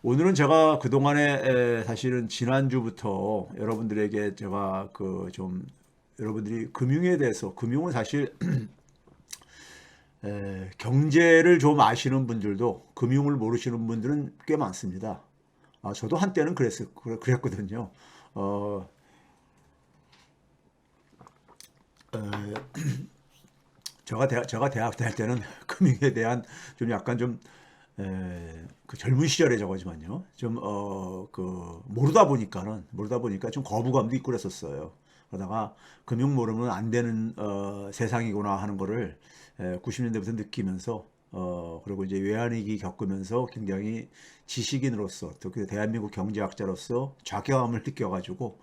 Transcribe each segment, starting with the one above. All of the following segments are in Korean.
오늘은 제가 그동안에 사실은 지난주부터 여러분들에게 제가 그 좀 여러분들이 금융에 대해서 금융은 사실 경제를 좀 아시는 분들도 금융을 모르시는 분들은 꽤 많습니다. 저도 한때는 그랬거든요. 어, 제가 대학 다닐 때는 금융에 대한 좀 약간 좀 그 젊은 시절에 저거지만요. 좀 그 모르다 보니까 좀 거부감도 있고 그랬었어요. 그러다가 금융 모르면 안 되는 세상이구나 하는 거를 90년대부터 느끼면서 그리고 이제 외환위기 겪으면서 굉장히 지식인으로서 또 그 대한민국 경제학자로서 좌경함을 느껴가지고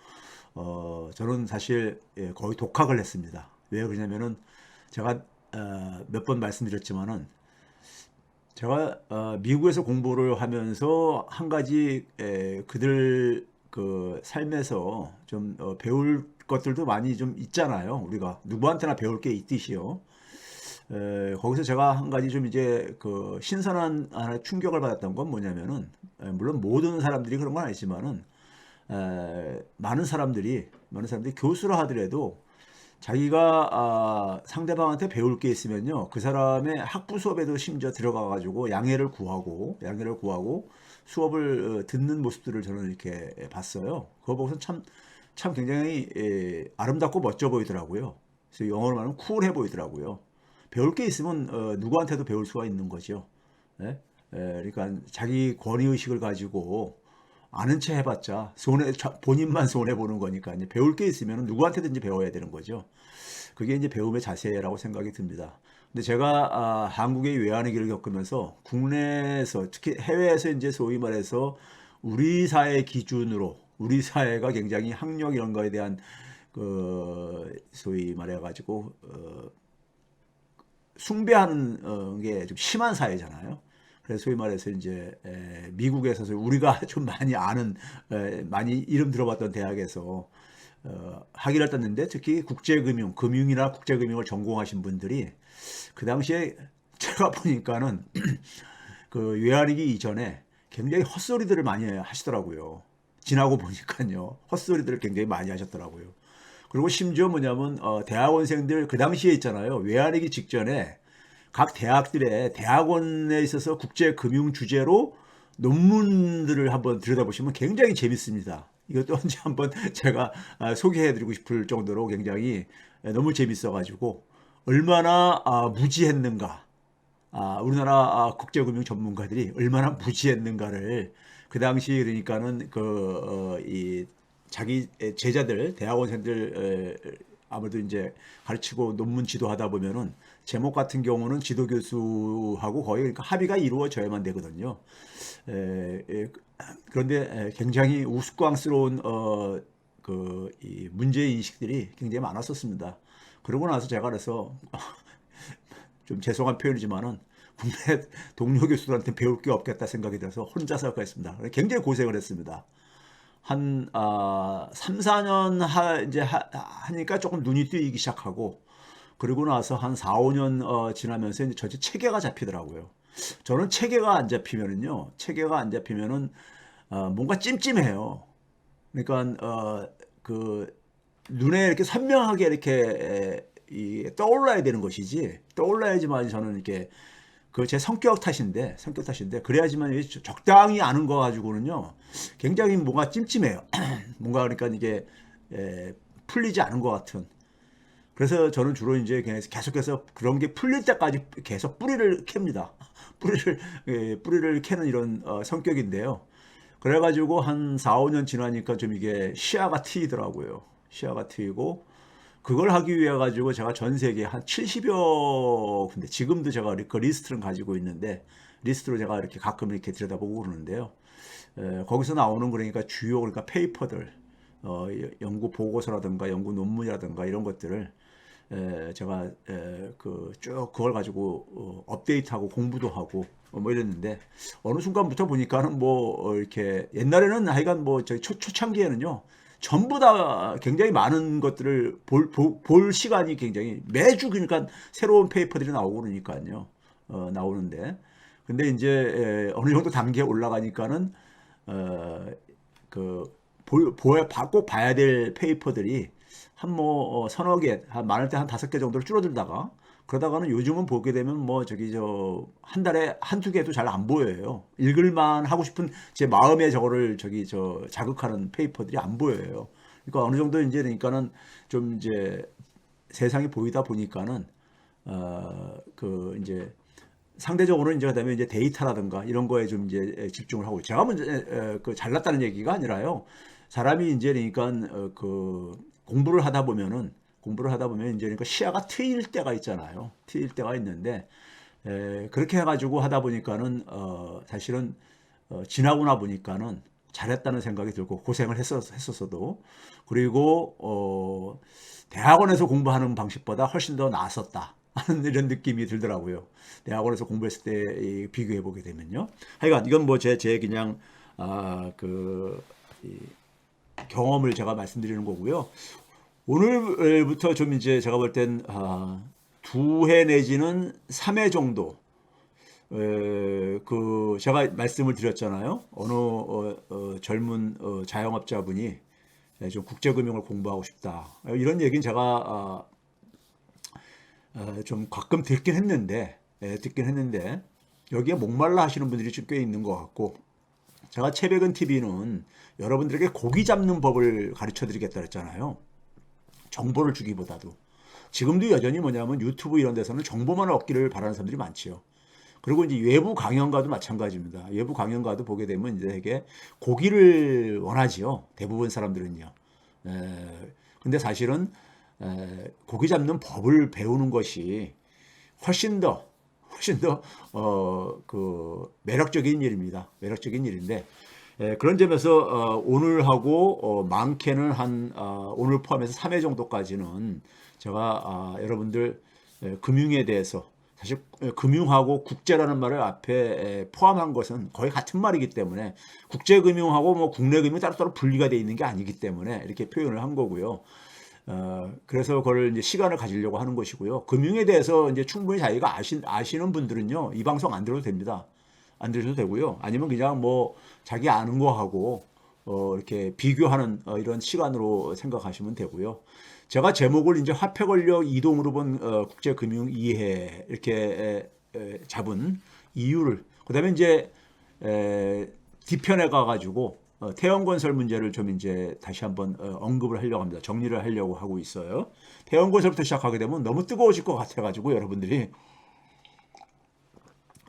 저는 사실 거의 독학을 했습니다. 왜 그러냐면은 제가 몇 번 말씀드렸지만은 제가 미국에서 공부를 하면서 한 가지 그들 그 삶에서 좀 배울 것들도 많이 좀 있잖아요. 우리가 누구한테나 배울 게 있듯이요. 거기서 제가 한 가지 좀 이제 그 신선한 하나의 충격을 받았던 건 뭐냐면은 물론 모든 사람들이 그런 건 아니지만은 많은 사람들이 교수라 하더라도 자기가 상대방한테 배울 게 있으면요 그 사람의 학부 수업에도 심지어 들어가 가지고 양해를 구하고 수업을 듣는 모습들을 저는 이렇게 봤어요. 그거 보고서 참 굉장히 아름답고 멋져 보이더라고요. 그래서 영어로 말하면 쿨해 보이더라고요. 배울 게 있으면 누구한테도 배울 수가 있는 거죠. 예? 그러니까 자기 권위 의식을 가지고 아는 체 해봤자 본인만 손해 보는 거니까 이제 배울 게 있으면 누구한테든지 배워야 되는 거죠. 그게 이제 배움의 자세라고 생각이 듭니다. 근데 제가 한국의 외환위기를 겪으면서 국내에서 특히 해외에서 이제 소위 말해서 우리 사회 기준으로 우리 사회가 굉장히 학력 이런 거에 대한 그 소위 말해가지고 숭배하는 게 좀 심한 사회잖아요. 그래서 소위 말해서 이제 미국에서 우리가 좀 많이 아는 많이 이름 들어봤던 대학에서 학위를 땄는데 특히 금융이나 국제금융을 전공하신 분들이 그 당시에 제가 보니까는 그 외환위기 이전에 굉장히 헛소리들을 많이 하시더라고요. 지나고 보니까요. 헛소리들을 굉장히 많이 하셨더라고요. 그리고 심지어 뭐냐면 대학원생들 그 당시에 있잖아요. 외환위기 직전에 각 대학들의 대학원에 있어서 국제금융 주제로 논문들을 한번 들여다보시면 굉장히 재밌습니다. 이것도 언제 한번 제가 소개해드리고 싶을 정도로 굉장히 너무 재밌어가지고 얼마나 무지했는가, 우리나라 국제금융 전문가들이 얼마나 무지했는가를 그 당시 그러니까는 이 자기 제자들 대학원생들 아무래도 이제 가르치고 논문 지도하다 보면은 제목 같은 경우는 지도 교수하고 거의 그러니까 합의가 이루어져야만 되거든요. 그런데 굉장히 우스꽝스러운 이 문제 인식들이 굉장히 많았었습니다. 그러고 나서 제가 그래서 좀 죄송한 표현이지만은 국내 동료 교수들한테 배울 게 없겠다 생각이 들어서 혼자서 했습니다. 굉장히 고생을 했습니다. 한 3, 4년 하니까 조금 눈이 뜨이기 시작하고 그리고 나서 한 4, 5년 지나면서 이제 전체 체계가 잡히더라고요. 저는 체계가 안 잡히면은 뭔가 찜찜해요. 그러니까 그 눈에 이렇게 선명하게 이렇게 떠올라야 되는 것이지 떠올라야지만 저는 이렇게 그 제 성격 탓인데 그래야지만 적당히 아는 거 가지고는요 굉장히 뭔가 찜찜해요. 뭔가 그러니까 이게 풀리지 않은 것 같은. 그래서 저는 주로 이제 계속해서 그런 게 풀릴 때까지 계속 뿌리를 캡니다. 뿌리를 캐는 이런 성격인데요. 그래가지고 한 4, 5년 지나니까 좀 이게 시야가 트이더라고요. 시야가 트이고 그걸 하기 위해 가지고 제가 전 세계 한 70여 군데 지금도 제가 그 리스트를 가지고 있는데 리스트로 제가 이렇게 가끔 이렇게 들여다보고 그러는데요. 거기서 나오는 그러니까 주요 그러니까 페이퍼들 연구 보고서라든가 연구 논문이라든가 이런 것들을 제가 그쭉 그걸 가지고 업데이트하고 공부도 하고 뭐 이랬는데 어느 순간부터 보니까는 뭐 이렇게 옛날에는 하여간 뭐 저희 초창기에는요 전부 다 굉장히 많은 것들을 볼 시간이 굉장히 매주 그러니까 새로운 페이퍼들이 나오고 그러니까요 나오는데 근데 이제 어느 정도 단계에 올라가니까는 그 꼭 봐야 될 페이퍼들이 한 뭐 서너 개, 한 많을 때 한 5개 정도로 줄어들다가 그러다가는 요즘은 보게 되면 뭐 저기 저 한 달에 한두 개도 잘 안 보여요. 읽을만 하고 싶은 제 마음의 저거를 저기 저 자극하는 페이퍼들이 안 보여요. 그러니까 어느 정도 이제 그러니까는 좀 이제 세상이 보이다 보니까는 그 이제 상대적으로 이제 그다음에 이제 데이터라든가 이런 거에 좀 이제 집중을 하고 제가 먼저 그 잘났다는 얘기가 아니라요. 사람이 이제 그러니까 그 공부를 하다 보면 이제 그러니까 시야가 트일 때가 있잖아요. 트일 때가 있는데 그렇게 해가지고 하다 보니까는 사실은 지나고 나 보니까는 잘했다는 생각이 들고 고생을 했었어도 그리고 대학원에서 공부하는 방식보다 훨씬 더 나았었다 하는 이런 느낌이 들더라고요. 대학원에서 공부했을 때 비교해 보게 되면요. 하여간 이건 뭐 제 그냥 그 경험을 제가 말씀드리는 거고요. 오늘부터 좀 이제 제가 볼 땐 2회 내지는 3회 정도 그 제가 말씀을 드렸잖아요. 어느 젊은 자영업자분이 좀 국제금융을 공부하고 싶다. 이런 얘기는 제가 좀 가끔 듣긴 했는데 여기에 목말라 하시는 분들이 좀 꽤 있는 것 같고 제가 채백은 TV는 여러분들에게 고기 잡는 법을 가르쳐 드리겠다 그랬잖아요. 정보를 주기보다도. 지금도 여전히 뭐냐면 유튜브 이런 데서는 정보만 얻기를 바라는 사람들이 많지요. 그리고 이제 외부 강연가도 마찬가지입니다. 외부 강연가도 보게 되면 이제 되게 고기를 원하지요. 대부분 사람들은요. 근데 사실은 고기 잡는 법을 배우는 것이 훨씬 더 그 매력적인 일입니다. 매력적인 일인데 그런 점에서 오늘하고 많게는 한 오늘 포함해서 3회 정도까지는 제가 여러분들 금융에 대해서 사실 금융하고 국제라는 말을 앞에 포함한 것은 거의 같은 말이기 때문에 국제금융하고 뭐 국내금융이 따로따로 분리가 되어 있는 게 아니기 때문에 이렇게 표현을 한 거고요. 그래서 그걸 이제 시간을 가지려고 하는 것이고요. 금융에 대해서 이제 충분히 자기가 아시는 분들은요, 이 방송 안 들어도 됩니다. 안 들으셔도 되고요. 아니면 그냥 뭐 자기 아는 거 하고 이렇게 비교하는 이런 시간으로 생각하시면 되고요. 제가 제목을 이제 화폐 권력 이동으로 본 국제 금융 이해 이렇게 잡은 이유를 그다음에 이제 뒤편에 가가지고 태형건설 문제를 좀 이제 다시 한번 언급을 하려고 합니다. 정리를 하려고 하고 있어요. 태형건설부터 시작하게 되면 너무 뜨거워질 것 같아가지고 여러분들이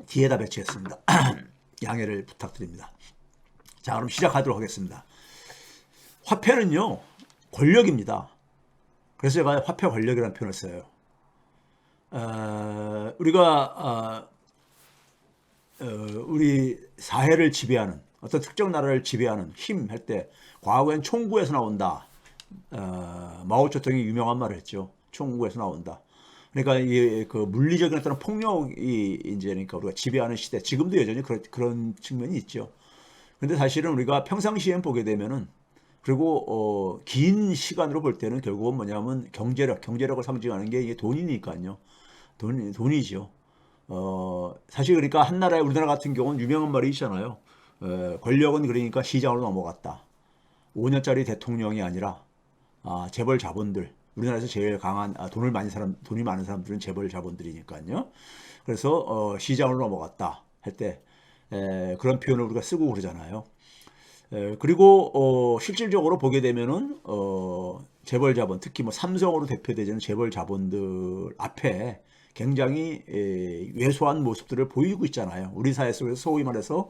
뒤에다 배치했습니다. 양해를 부탁드립니다. 자, 그럼 시작하도록 하겠습니다. 화폐는요, 권력입니다. 그래서 제가 화폐 권력이라는 표현을 써요. 우리가 우리 사회를 지배하는 어떤 특정 나라를 지배하는 힘 할 때 과거엔 총구에서 나온다. 마오쩌둥이 유명한 말을 했죠. 총구에서 나온다. 그러니까 그 물리적인 어떤 폭력이 이제 그러니까 우리가 지배하는 시대. 지금도 여전히 그런 측면이 있죠. 근데 사실은 우리가 평상시에 보게 되면은 그리고 긴 시간으로 볼 때는 결국은 뭐냐면 경제력을 상징하는 게 이게 돈이니까요. 돈이죠. 사실 그러니까 한 나라에 우리나라 같은 경우는 유명한 말이 있잖아요. 권력은 그러니까 시장으로 넘어갔다. 5년짜리 대통령이 아니라 재벌 자본들. 우리나라에서 제일 강한 돈이 많은 사람들은 재벌 자본들이니까요. 그래서 시장으로 넘어갔다 할 때 그런 표현을 우리가 쓰고 그러잖아요. 그리고 실질적으로 보게 되면은 재벌 자본, 특히 뭐 삼성으로 대표되는 재벌 자본들 앞에 굉장히 왜소한 모습들을 보이고 있잖아요. 우리 사회 속에서 소위 말해서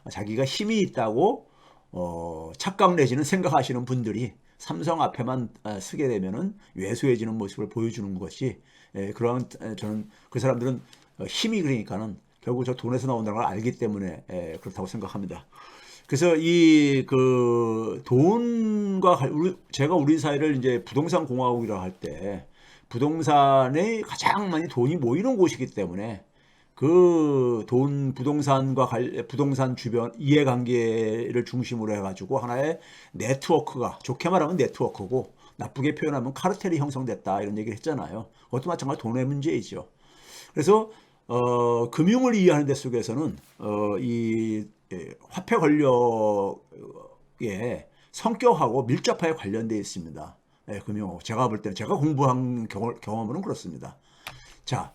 자기가 힘이 있다고 착각 내지는 생각하시는 분들이 삼성 앞에만 쓰게 되면은 왜소해지는 모습을 보여주는 것이 그런 저는 그 사람들은 힘이 그러니까는 결국 저 돈에서 나온다는 걸 알기 때문에 그렇다고 생각합니다. 그래서 이 그 돈과 제가 우리 사회를 이제 부동산 공화국이라고 할 때 부동산에 가장 많이 돈이 모이는 곳이기 때문에 그 부동산 주변 이해관계를 중심으로 해가지고 하나의 네트워크가 좋게 말하면 네트워크고 나쁘게 표현하면 카르텔이 형성됐다 이런 얘기를 했잖아요. 그것도 마찬가지로 돈의 문제이죠. 그래서 금융을 이해하는 데 속에서는 이 화폐 권력 금융업의 성격하고 밀접하게 관련되어 있습니다. 예, 금융업. 제가 볼 때는 제가 공부한 경험으로는 그렇습니다. 자,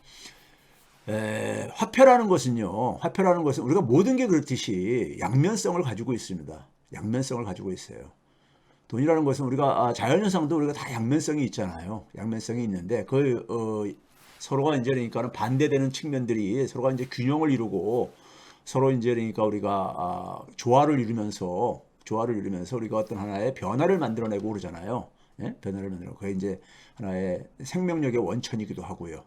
화폐라는 것은요. 화폐라는 것은 우리가 모든 게 그렇듯이 양면성을 가지고 있습니다. 양면성을 가지고 있어요. 돈이라는 것은 우리가 자연현상도 우리가 다 양면성이 있잖아요. 양면성이 있는데 서로가 이제 그러니까는 반대되는 측면들이 서로가 이제 균형을 이루고 서로 이제 그러니까 우리가 조화를 이루면서 우리가 어떤 하나의 변화를 만들어내고 그러잖아요. 예? 변화를 만들어. 그게 이제 하나의 생명력의 원천이기도 하고요.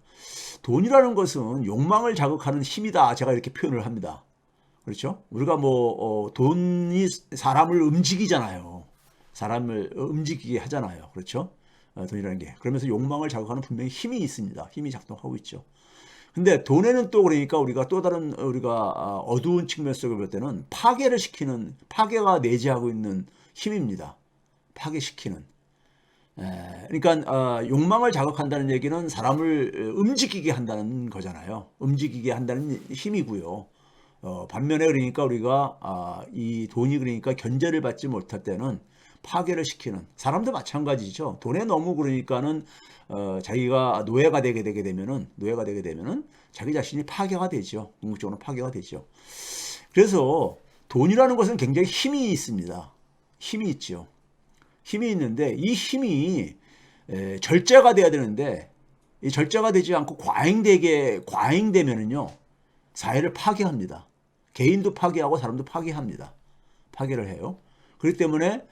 돈이라는 것은 욕망을 자극하는 힘이다. 제가 이렇게 표현을 합니다. 그렇죠? 우리가 돈이 사람을 움직이잖아요. 사람을 움직이게 하잖아요. 그렇죠? 돈이라는 게. 그러면서 욕망을 자극하는 분명히 힘이 있습니다. 힘이 작동하고 있죠. 근데 돈에는 또 그러니까 우리가 또 다른 우리가 어두운 측면 속에 볼 때는 파괴가 내재하고 있는 힘입니다. 파괴시키는. 그러니까 욕망을 자극한다는 얘기는 사람을 움직이게 한다는 거잖아요. 움직이게 한다는 힘이고요. 반면에 그러니까 우리가 이 돈이 그러니까 견제를 받지 못할 때는 파괴를 시키는 사람도 마찬가지죠. 돈에 너무 그러니까는 자기가 노예가 되게 되면은 자기 자신이 파괴가 되죠. 궁극적으로 파괴가 되죠. 그래서 돈이라는 것은 굉장히 힘이 있습니다. 힘이 있죠. 힘이 있는데 이 힘이 절제가 돼야 되는데 이 절제가 되지 않고 과잉되면은요 사회를 파괴합니다. 개인도 파괴하고 사람도 파괴합니다. 파괴를 해요. 그렇기 때문에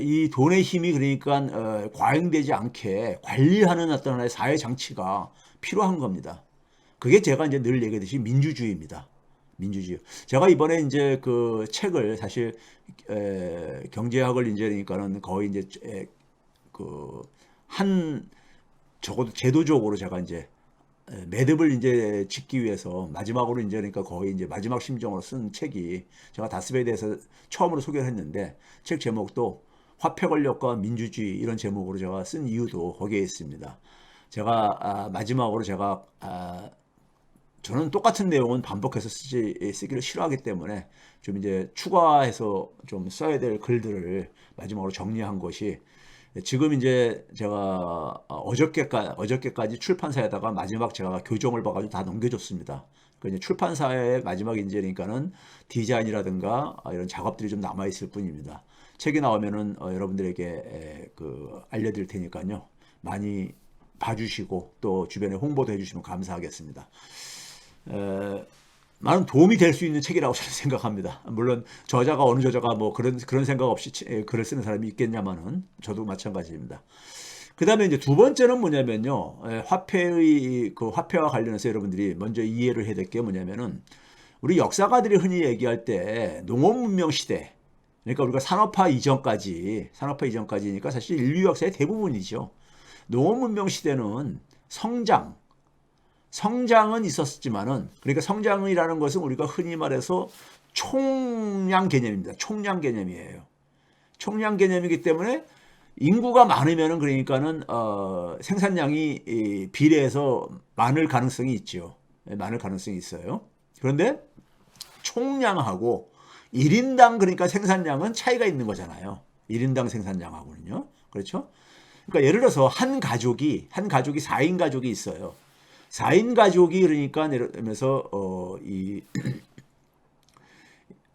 이 돈의 힘이 그러니까 과잉되지 않게 관리하는 어떤 하나의 사회 장치가 필요한 겁니다. 그게 제가 이제 늘 얘기하듯이 민주주의입니다. 민주주의. 제가 이번에 이제 그 책을 사실 경제학을 이제 그러니까는 거의 이제 적어도 제도적으로 제가 이제 매듭을 이제 짓기 위해서 마지막으로 이제 그러니까 거의 이제 마지막 심정으로 쓴 책이 제가 다스베에 대해서 처음으로 소개를 했는데 책 제목도 화폐 권력과 민주주의 이런 제목으로 제가 쓴 이유도 거기에 있습니다. 제가 마지막으로 저는 똑같은 내용은 반복해서 쓰기를 싫어하기 때문에 좀 이제 추가해서 좀 써야 될 글들을 마지막으로 정리한 것이 지금 이제 제가 어저께까지 출판사에다가 마지막 제가 교정을 봐가지고 다 넘겨줬습니다. 그 이제 출판사의 마지막 이제 그러니까는 디자인이라든가 이런 작업들이 좀 남아 있을 뿐입니다. 책이 나오면은 여러분들에게 알려드릴 테니까요. 많이 봐주시고 또 주변에 홍보도 해주시면 감사하겠습니다. 많은 도움이 될 수 있는 책이라고 저는 생각합니다. 물론 어느 저자가 뭐 그런 생각 없이 글을 쓰는 사람이 있겠냐마는 저도 마찬가지입니다. 그 다음에 이제 두 번째는 뭐냐면요. 화폐와 관련해서 여러분들이 먼저 이해를 해야 될 게 뭐냐면은 우리 역사가들이 흔히 얘기할 때 농업문명 시대, 그러니까 우리가 산업화 이전까지니까 사실 인류 역사의 대부분이죠. 농업문명 시대는 성장은 있었지만은, 그러니까 성장이라는 것은 우리가 흔히 말해서 총량 개념입니다. 총량 개념이에요. 총량 개념이기 때문에 인구가 많으면은 그러니까는 생산량이 비례해서 많을 가능성이 있죠. 많을 가능성이 있어요. 그런데 총량하고 1인당 그러니까 생산량은 차이가 있는 거잖아요. 1인당 생산량하고는요. 그렇죠? 그러니까 예를 들어서 한 가족이 4인 가족이 있어요. 4인 가족이 그러니까 예를 들면서 이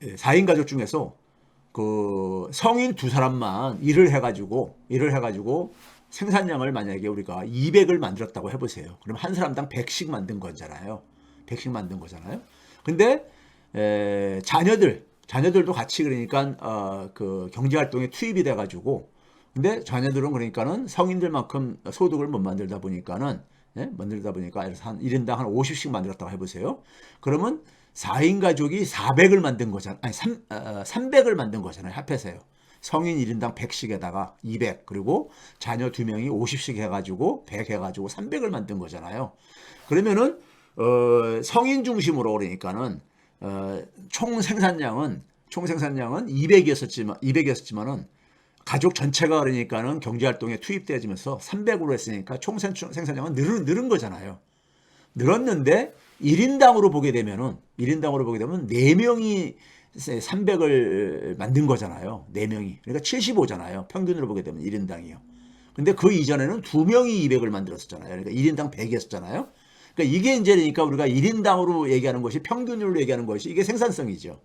4인 가족 중에서 그 성인 두 사람만 일을 해가지고 생산량을 만약에 우리가 200을 만들었다고 해보세요. 그럼 한 사람당 100씩 만든 거잖아요. 100씩 만든 거잖아요. 근데 자녀들도 같이 그러니까 그 경제 활동에 투입이 돼가지고 근데 자녀들은 그러니까는 성인들만큼 소득을 못 만들다 보니까는 한 1인당 한 50씩 만들었다고 해보세요. 그러면 4인 가족이 400을 만든 거잖아요. 아니, 300을 만든 거잖아요. 합해서요. 성인 1인당 100씩에다가 200, 그리고 자녀 2명이 50씩 해가지고 100 해가지고 300을 만든 거잖아요. 그러면은, 성인 중심으로 그러니까는, 총 생산량은 200이었지만은, 가족 전체가 그러니까는 경제활동에 투입되어지면서 300으로 했으니까 총 생산량은 늘은 거잖아요. 늘었는데 1인당으로 보게 되면 4명이 300을 만든 거잖아요. 4명이. 그러니까 75잖아요. 평균으로 보게 되면 1인당이요. 근데 그 이전에는 2명이 200을 만들었었잖아요. 그러니까 1인당 100이었잖아요. 그러니까 이게 이제 그러니까 우리가 1인당으로 얘기하는 것이 평균으로 얘기하는 것이 이게 생산성이죠.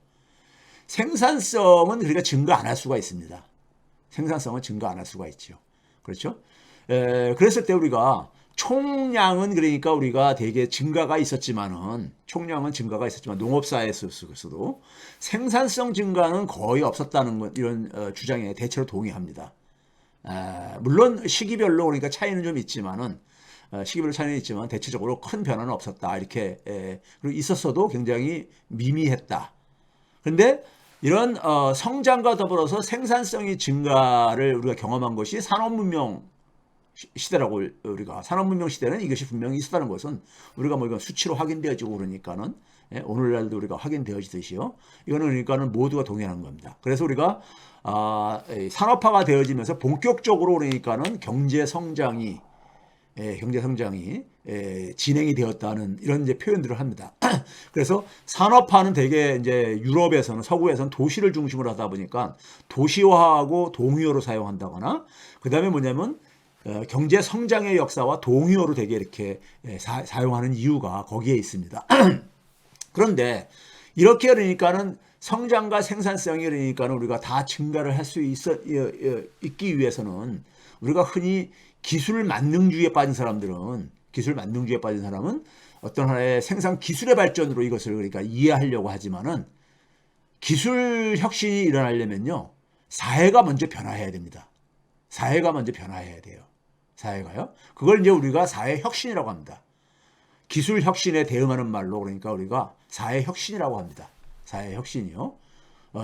생산성은 그러니까 증가 안 할 수가 있습니다. 생산성은 증가 안 할 수가 있죠. 그렇죠? 그랬을 때 우리가 총량은 그러니까 우리가 되게 증가가 있었지만은 총량은 증가가 있었지만 농업사에서도 생산성 증가는 거의 없었다는 것, 이런 주장에 대체로 동의합니다. 물론 시기별로 그러니까 차이는 좀 있지만은 시기별로 차이는 있지만 대체적으로 큰 변화는 없었다 이렇게 그리고 있었어도 굉장히 미미했다. 그런데 이런 성장과 더불어서 생산성이 증가를 우리가 경험한 것이 산업문명 시대라고 우리가 산업문명 시대는 이것이 분명히 있었다는 것은 우리가 뭐 이건 수치로 확인되어지고 그러니까는 오늘날도 우리가 확인되어지듯이요. 이거는 그러니까는 모두가 동의하는 겁니다. 그래서 우리가 산업화가 되어지면서 본격적으로 그러니까는 경제 성장이 진행이 되었다는 이런 이제 표현들을 합니다. 그래서 산업화는 대개 이제 유럽에서는 서구에서는 도시를 중심으로 하다 보니까 도시화하고 동의어로 사용한다거나 그 다음에 뭐냐면 경제 성장의 역사와 동의어로 되게 이렇게 사용하는 이유가 거기에 있습니다. 그런데 이렇게 그러니까는 성장과 생산성이 그러니까는 우리가 다 증가를 할 수 있기 위해서는 우리가 흔히 기술 만능주의에 빠진 사람은 어떤 하나의 생산 기술의 발전으로 이것을 그러니까 이해하려고 하지만은 기술 혁신이 일어나려면요 사회가 먼저 변화해야 됩니다. 사회가 먼저 변화해야 돼요. 사회가요. 그걸 이제 우리가 사회 혁신이라고 합니다. 기술 혁신에 대응하는 말로 그러니까 우리가 사회 혁신이라고 합니다. 사회 혁신이요.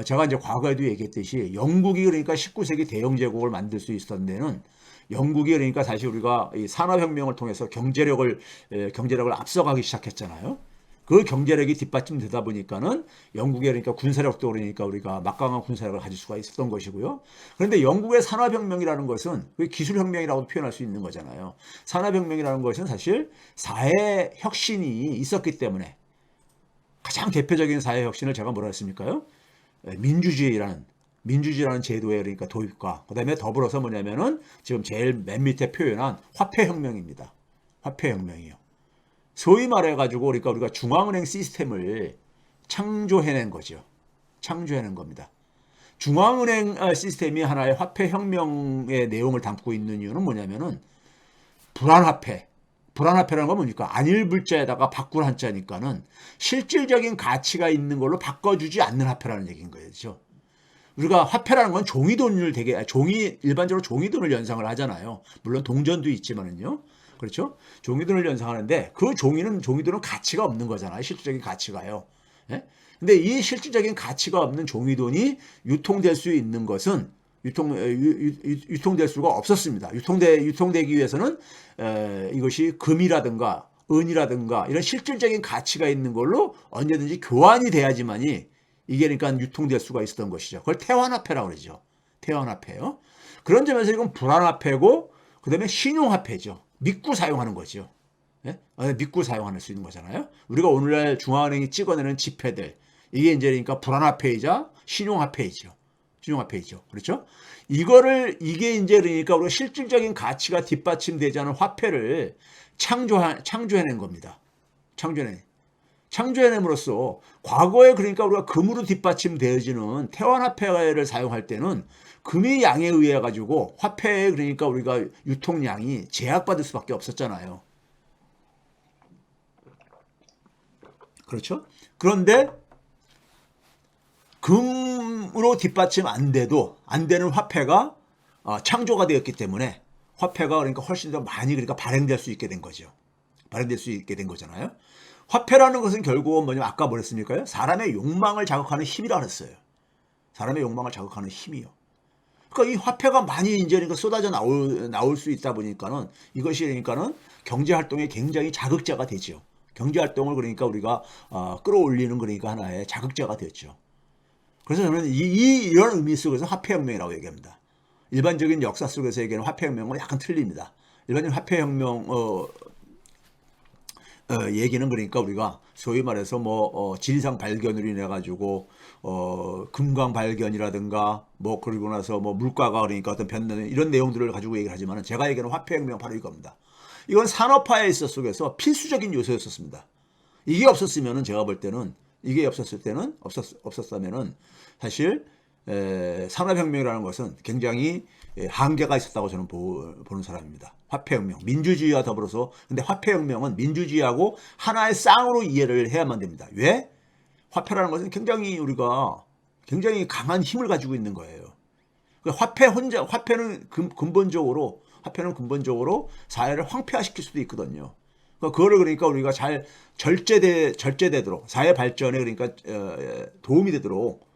제가 이제 과거에도 얘기했듯이 영국이 그러니까 19세기 대영 제국을 만들 수 있었던 데는 영국이 그러니까 사실 우리가 이 산업혁명을 통해서 경제력을 앞서가기 시작했잖아요. 그 경제력이 뒷받침되다 보니까는 영국의 그러니까 군사력도 그러니까 우리가 막강한 군사력을 가질 수가 있었던 것이고요. 그런데 영국의 산업혁명이라는 것은 기술혁명이라고도 표현할 수 있는 거잖아요. 산업혁명이라는 것은 사실 사회 혁신이 있었기 때문에 가장 대표적인 사회 혁신을 제가 뭐라 했습니까요? 민주주의라는 제도의 그러니까 도입과 그다음에 더불어서 뭐냐면은 지금 제일 맨 밑에 표현한 화폐혁명입니다. 화폐혁명이요. 소위 말해가지고 그러니까 우리가 중앙은행 시스템을 창조해낸 거죠. 창조해낸 겁니다. 중앙은행 시스템이 하나의 화폐혁명의 내용을 담고 있는 이유는 뭐냐면은 불안화폐. 불안화폐라는 건 뭡니까? 안일불자에다가 바꿀 한자니까는 실질적인 가치가 있는 걸로 바꿔주지 않는 화폐라는 얘기인 거죠. 우리가 화폐라는 건 일반적으로 종이돈을 연상을 하잖아요. 물론 동전도 있지만은요. 그렇죠? 종이돈을 연상하는데 그 종이돈은 가치가 없는 거잖아요. 실질적인 가치가요. 예? 근데 이 실질적인 가치가 없는 종이돈이 유통될 수 있는 것은 유통될 수가 없었습니다. 유통되기 위해서는 이것이 금이라든가 은이라든가 이런 실질적인 가치가 있는 걸로 언제든지 교환이 돼야지만이 이게 그러니까 유통될 수가 있었던 것이죠. 그걸 태환화폐라고 그러죠. 태환화폐요. 그런 점에서 이건 불안화폐고 그다음에 신용화폐죠. 믿고 사용하는 거죠. 예? 믿고 사용할 수 있는 거잖아요. 우리가 오늘날 중앙은행이 찍어내는 지폐들 이게 이제 그러니까 불안화폐이자 신용화폐이죠. 그렇죠? 이게 이제 그러니까 우리가 실질적인 가치가 뒷받침되지 않은 화폐를 창조해낸 겁니다. 창조해냄으로써 과거에 그러니까 우리가 금으로 뒷받침되어지는 태환화폐를 사용할 때는 금이 양에 의해 가지고 화폐에 그러니까 우리가 유통량이 제약받을 수밖에 없었잖아요. 그렇죠? 그런데 금으로 뒷받침 안 되는 화폐가 창조가 되었기 때문에 화폐가 그러니까 훨씬 더 많이 그러니까 발행될 수 있게 된 거죠. 발행될 수 있게 된 거잖아요. 화폐라는 것은 결국은 뭐냐면 아까 뭐랬습니까요? 사람의 욕망을 자극하는 힘이라 그랬어요. 사람의 욕망을 자극하는 힘이요. 그러니까 이 화폐가 많이 이제 그러니까 쏟아져 나올 수 있다 보니까는 이것이 그러니까는 경제 활동에 굉장히 자극제가 되죠. 경제 활동을 그러니까 우리가 끌어올리는 그러니까 하나의 자극제가 되었죠. 그래서 저는 이런 의미 속에서 화폐혁명이라고 얘기합니다. 일반적인 역사 속에서 얘기하는 화폐혁명은 약간 틀립니다. 일반적인 화폐혁명 얘기는 그러니까 우리가 소위 말해서 뭐 지리상 발견으로 인해 가지고 금강 발견이라든가 뭐 그리고 나서 뭐 물가가 그러니까 어떤 변동 이런 내용들을 가지고 얘기를 하지만은 제가 얘기하는 화폐혁명 바로 이겁니다. 이건 산업화에 있어 속에서 필수적인 요소였었습니다. 이게 없었으면은 제가 볼 때는 이게 없었을 때는 없었다면은 사실 산업혁명이라는 것은 굉장히 한계가 있었다고 저는 보는 사람입니다. 화폐혁명, 민주주의와 더불어서 근데 화폐혁명은 민주주의하고 하나의 쌍으로 이해를 해야만 됩니다. 왜? 화폐라는 것은 우리가 굉장히 강한 힘을 가지고 있는 거예요. 화폐는 근본적으로 사회를 황폐화시킬 수도 있거든요. 그러니까 우리가 잘 절제되도록 사회 발전에 그러니까 도움이 되도록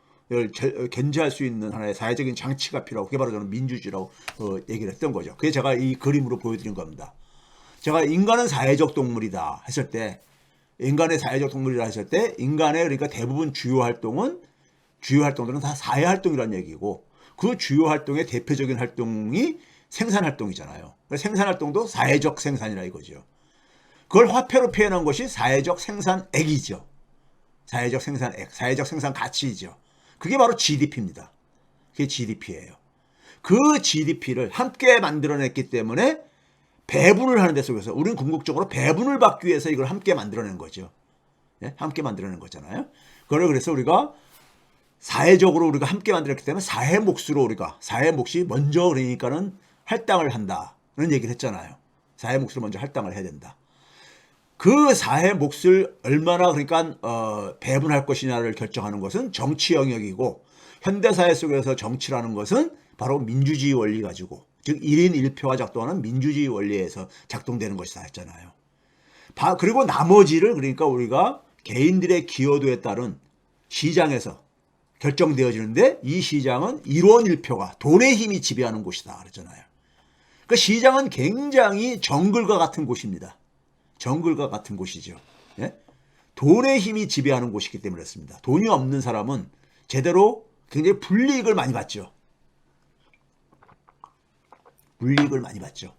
견제할 수 있는 하나의 사회적인 장치가 필요하고 그게 바로 저는 민주주의라고 얘기를 했던 거죠. 그게 제가 이 그림으로 보여드린 겁니다. 제가 인간은 사회적 동물이다 했을 때 인간의 사회적 동물이라 했을 때 인간의 그러니까 대부분 주요 활동들은 다 사회 활동이라는 얘기고 그 주요 활동의 대표적인 활동이 생산 활동이잖아요. 생산 활동도 사회적 생산이라 이거죠. 그걸 화폐로 표현한 것이 사회적 생산액이죠. 사회적 생산액, 사회적 생산 가치이죠. 그게 바로 GDP입니다. 그게 GDP예요. 그 GDP를 함께 만들어냈기 때문에 배분을 하는 데 속에서 우리는 궁극적으로 배분을 받기 위해서 이걸 함께 만들어낸 거죠. 예? 함께 만들어낸 거잖아요. 그래서 우리가 사회적으로 우리가 함께 만들었기 때문에 사회 몫이 먼저 그러니까는 할당을 한다는 얘기를 했잖아요. 사회 몫으로 먼저 할당을 해야 된다. 그 사회 몫을 얼마나 그러니까 배분할 것이냐를 결정하는 것은 정치 영역이고 현대사회 속에서 정치라는 것은 바로 민주주의 원리 가지고 즉 1인 1표가 작동하는 민주주의 원리에서 작동되는 것이다 했잖아요. 그리고 나머지를 그러니까 우리가 개인들의 기여도에 따른 시장에서 결정되어지는데 이 시장은 1원 1표가 돈의 힘이 지배하는 곳이다 그랬잖아요. 그 시장은 굉장히 정글과 같은 곳입니다. 정글과 같은 곳이죠. 예? 돈의 힘이 지배하는 곳이기 때문에 그렇습니다. 돈이 없는 사람은 제대로 굉장히 불이익을 많이 받죠. 불이익을 많이 받죠.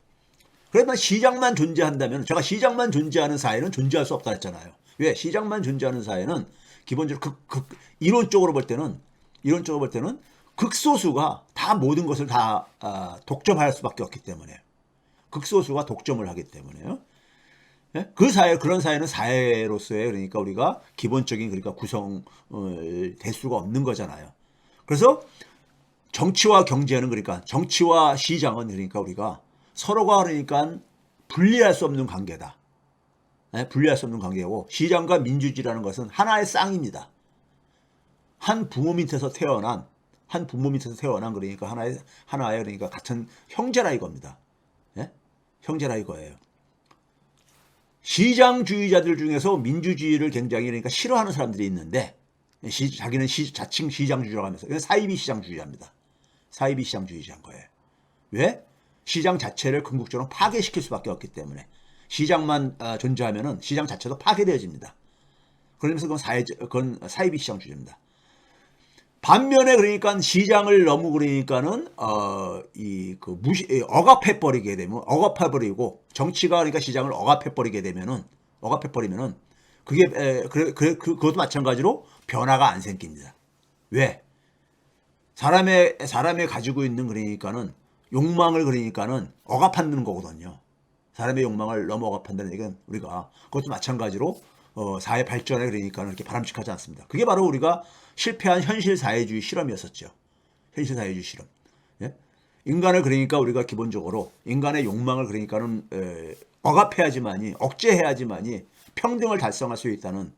그러면 시장만 존재한다면 제가 시장만 존재하는 사회는 존재할 수 없다 했잖아요. 왜? 시장만 존재하는 사회는 기본적으로 이론적으로 볼 때는 극소수가 다 모든 것을 다 독점할 수밖에 없기 때문에 극소수가 독점을 하기 때문에요. 예? 그런 사회는 사회로서의 그러니까 우리가 기본적인 그러니까 구성을 될 수가 없는 거잖아요. 그래서 정치와 경제는 그러니까 정치와 시장은 그러니까 우리가 서로가 그러니까 분리할 수 없는 관계다. 예? 분리할 수 없는 관계고 시장과 민주주의라는 것은 하나의 쌍입니다. 한 부모 밑에서 태어난 그러니까 하나의 그러니까 같은 형제라 이겁니다. 예? 형제라 이거예요. 시장주의자들 중에서 민주주의를 굉장히 그러니까 싫어하는 사람들이 있는데 자기는 자칭 시장주의라고 하면서 이건 사이비 시장주의자입니다. 사이비 시장주의자인 거예요. 왜? 시장 자체를 궁극적으로 파괴시킬 수밖에 없기 때문에 시장만 존재하면은 시장 자체도 파괴되어집니다. 그러면서 그건 사이비 시장주의입니다. 반면에 그러니까 시장을 너무 그러니까는 억압해버리게 되면 억압해버리고 정치가 그러니까 시장을 억압해버리면은 그것도 마찬가지로 변화가 안 생깁니다. 왜? 사람이 가지고 있는 그러니까는 욕망을 그러니까는 억압하는 거거든요. 사람의 욕망을 너무 억압한다는 얘기는 우리가 그것도 마찬가지로 사회 발전에 그러니까 이렇게 바람직하지 않습니다. 그게 바로 우리가 실패한 현실 사회주의 실험이었었죠. 현실 사회주의 실험. 예? 인간을 그러니까 우리가 기본적으로 인간의 욕망을 그러니까는 억압해야지만이 억제해야지만이 평등을 달성할 수 있다는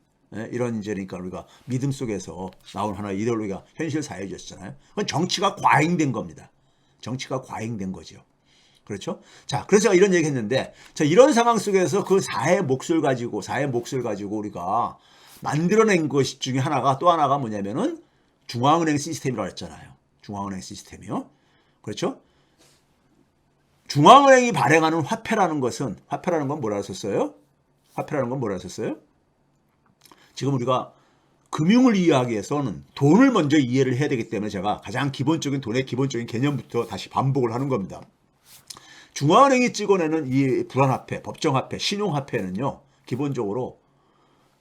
이런 이제 그러니까 우리가 믿음 속에서 나온 하나의 이데올로기가 현실 사회주의였잖아요. 그건 정치가 과잉된 겁니다. 정치가 과잉된 거죠. 그렇죠? 자, 그래서 제가 이런 얘기 했는데, 자, 이런 상황 속에서 그 사회 몫을 가지고 우리가 만들어낸 것 중에 또 하나가 뭐냐면은 중앙은행 시스템이라고 했잖아요. 중앙은행 시스템이요. 그렇죠? 중앙은행이 발행하는 화폐라는 건 뭐라 했었어요? 지금 우리가 금융을 이해하기 위해서는 돈을 먼저 이해를 해야 되기 때문에 제가 가장 기본적인 돈의 기본적인 개념부터 다시 반복을 하는 겁니다. 중앙은행이 찍어내는 이 불안화폐, 법정화폐, 신용화폐는요. 기본적으로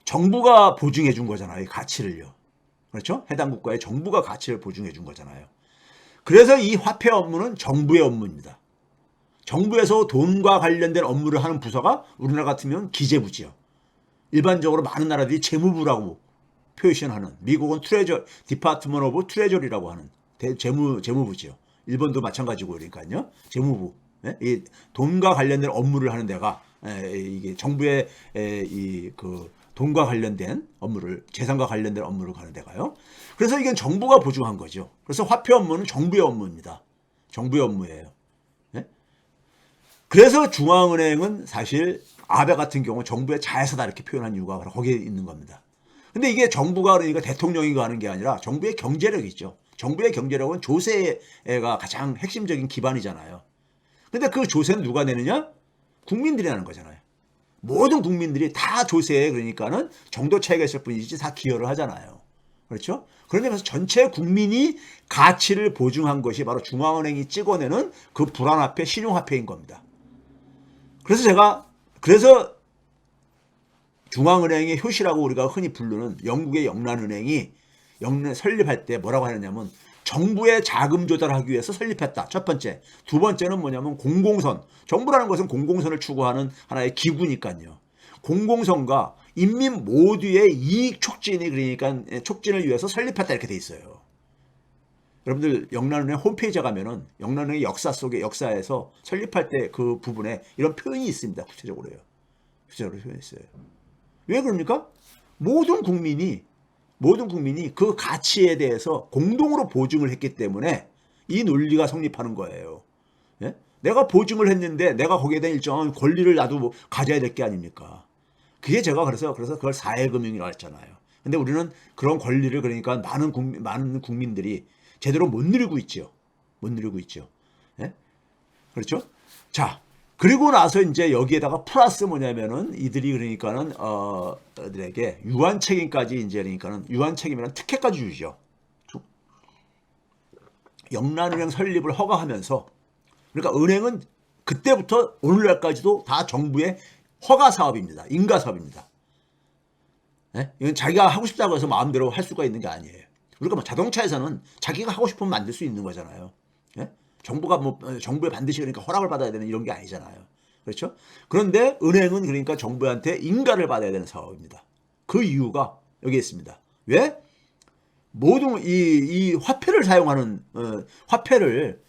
정부가 보증해 준 거잖아요. 이 가치를요. 그렇죠? 해당 국가의 정부가 가치를 보증해 준 거잖아요. 그래서 이 화폐 업무는 정부의 업무입니다. 정부에서 돈과 관련된 업무를 하는 부서가 우리나라 같으면 기재부지요. 일반적으로 많은 나라들이 재무부라고 표시하는, 미국은 디파트먼트 오브 트레저리라고 하는 재무부지요. 일본도 마찬가지고 그러니까요. 재무부. 예? 이 돈과 관련된 업무를 하는 데가 이게 정부의 그 돈과 관련된 업무를, 재산과 관련된 업무를 하는 데가요. 그래서 이건 정부가 보증한 거죠. 그래서 화폐 업무는 정부의 업무입니다. 정부의 업무예요. 예? 그래서 중앙은행은 사실 아베 같은 경우 정부의 자회사다 이렇게 표현한 이유가 바로 거기에 있는 겁니다. 근데 이게 정부가 그러니까 대통령이 하는 게 아니라 정부의 경제력이 있죠. 정부의 경제력은 조세가 가장 핵심적인 기반이잖아요. 근데 그 조세는 누가 내느냐? 국민들이 하는 거잖아요. 모든 국민들이 다 조세에 그러니까는 정도 차이가 있을 뿐이지 다 기여를 하잖아요. 그렇죠? 그런데 전체 국민이 가치를 보증한 것이 바로 중앙은행이 찍어내는 그 불안화폐, 신용화폐인 겁니다. 그래서 중앙은행의 효시라고 우리가 흔히 부르는 영국의 영란은행이 설립할 때 뭐라고 하느냐면 정부의 자금 조달하기 위해서 설립했다. 첫 번째. 두 번째는 뭐냐면 공공선. 정부라는 것은 공공선을 추구하는 하나의 기구니까요. 공공선과 인민 모두의 이익 촉진이 그러니까 촉진을 위해서 설립했다 이렇게 돼 있어요. 여러분들 영란은행 홈페이지에 가면은 영란은행의 역사에서 설립할 때 그 부분에 이런 표현이 있습니다. 구체적으로요. 구체적으로 표현했어요. 왜 그럽니까? 모든 국민이 그 가치에 대해서 공동으로 보증을 했기 때문에 이 논리가 성립하는 거예요. 예? 내가 보증을 했는데 내가 거기에 대한 일정한 권리를 나도 가져야 될 게 아닙니까? 그게 제가 그래서 그걸 사회금융이라고 했잖아요. 근데 우리는 그런 권리를 그러니까 많은 국민들이 제대로 못 누리고 있죠. 못 누리고 있죠. 예? 그렇죠? 자, 그리고 나서 이제 여기에다가 플러스 뭐냐면은 이들이 그러니까는 들에게 유한 책임까지 이제 그러니까는 유한 책임이라는 특혜까지 주죠. 영란은행 설립을 허가하면서 그러니까 은행은 그때부터 오늘날까지도 다 정부의 허가 사업입니다. 인가 사업입니다. 네? 이건 자기가 하고 싶다고 해서 마음대로 할 수가 있는 게 아니에요. 우리가 뭐 자동차에서는 자기가 하고 싶으면 만들 수 있는 거잖아요. 네? 정부에 반드시 그러니까 허락을 받아야 되는 이런 게 아니잖아요. 그렇죠? 그런데 은행은 그러니까 정부한테 인가를 받아야 되는 사업입니다. 그 이유가 여기에 있습니다. 왜? 모든 이 화폐를 사용하는 화폐를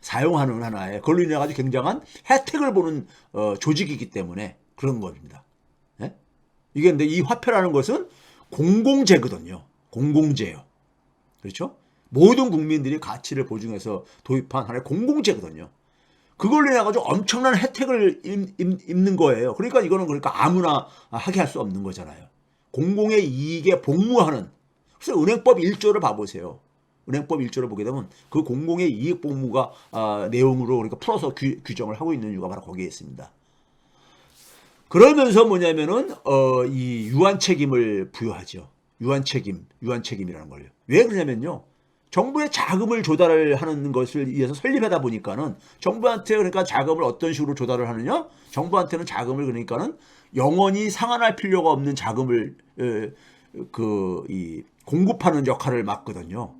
사용하는 하나의 그걸로 인해 가지고 굉장한 혜택을 보는 조직이기 때문에 그런 겁니다. 네? 이게 근데 이 화폐라는 것은 공공재거든요. 공공재요. 그렇죠? 모든 국민들이 가치를 보증해서 도입한 하나의 공공재거든요. 그걸로 인해 가지고 엄청난 혜택을 입는 거예요. 그러니까 이거는 그러니까 아무나 하게 할 수 없는 거잖아요. 공공의 이익에 복무하는. 그래서 은행법 1조를 봐보세요. 은행법 1조를 보게 되면 그 공공의 이익 복무가 내용으로 그러니까 풀어서 규정을 하고 있는 이유가 바로 거기에 있습니다. 그러면서 뭐냐면은 이 유한 책임을 부여하죠. 유한 책임이라는 걸요. 왜 그러냐면요. 정부의 자금을 조달을 하는 것을 위해서 설립하다 보니까는 정부한테 그러니까 자금을 어떤 식으로 조달을 하느냐? 정부한테는 자금을 그러니까는 영원히 상환할 필요가 없는 자금을 공급하는 역할을 맡거든요.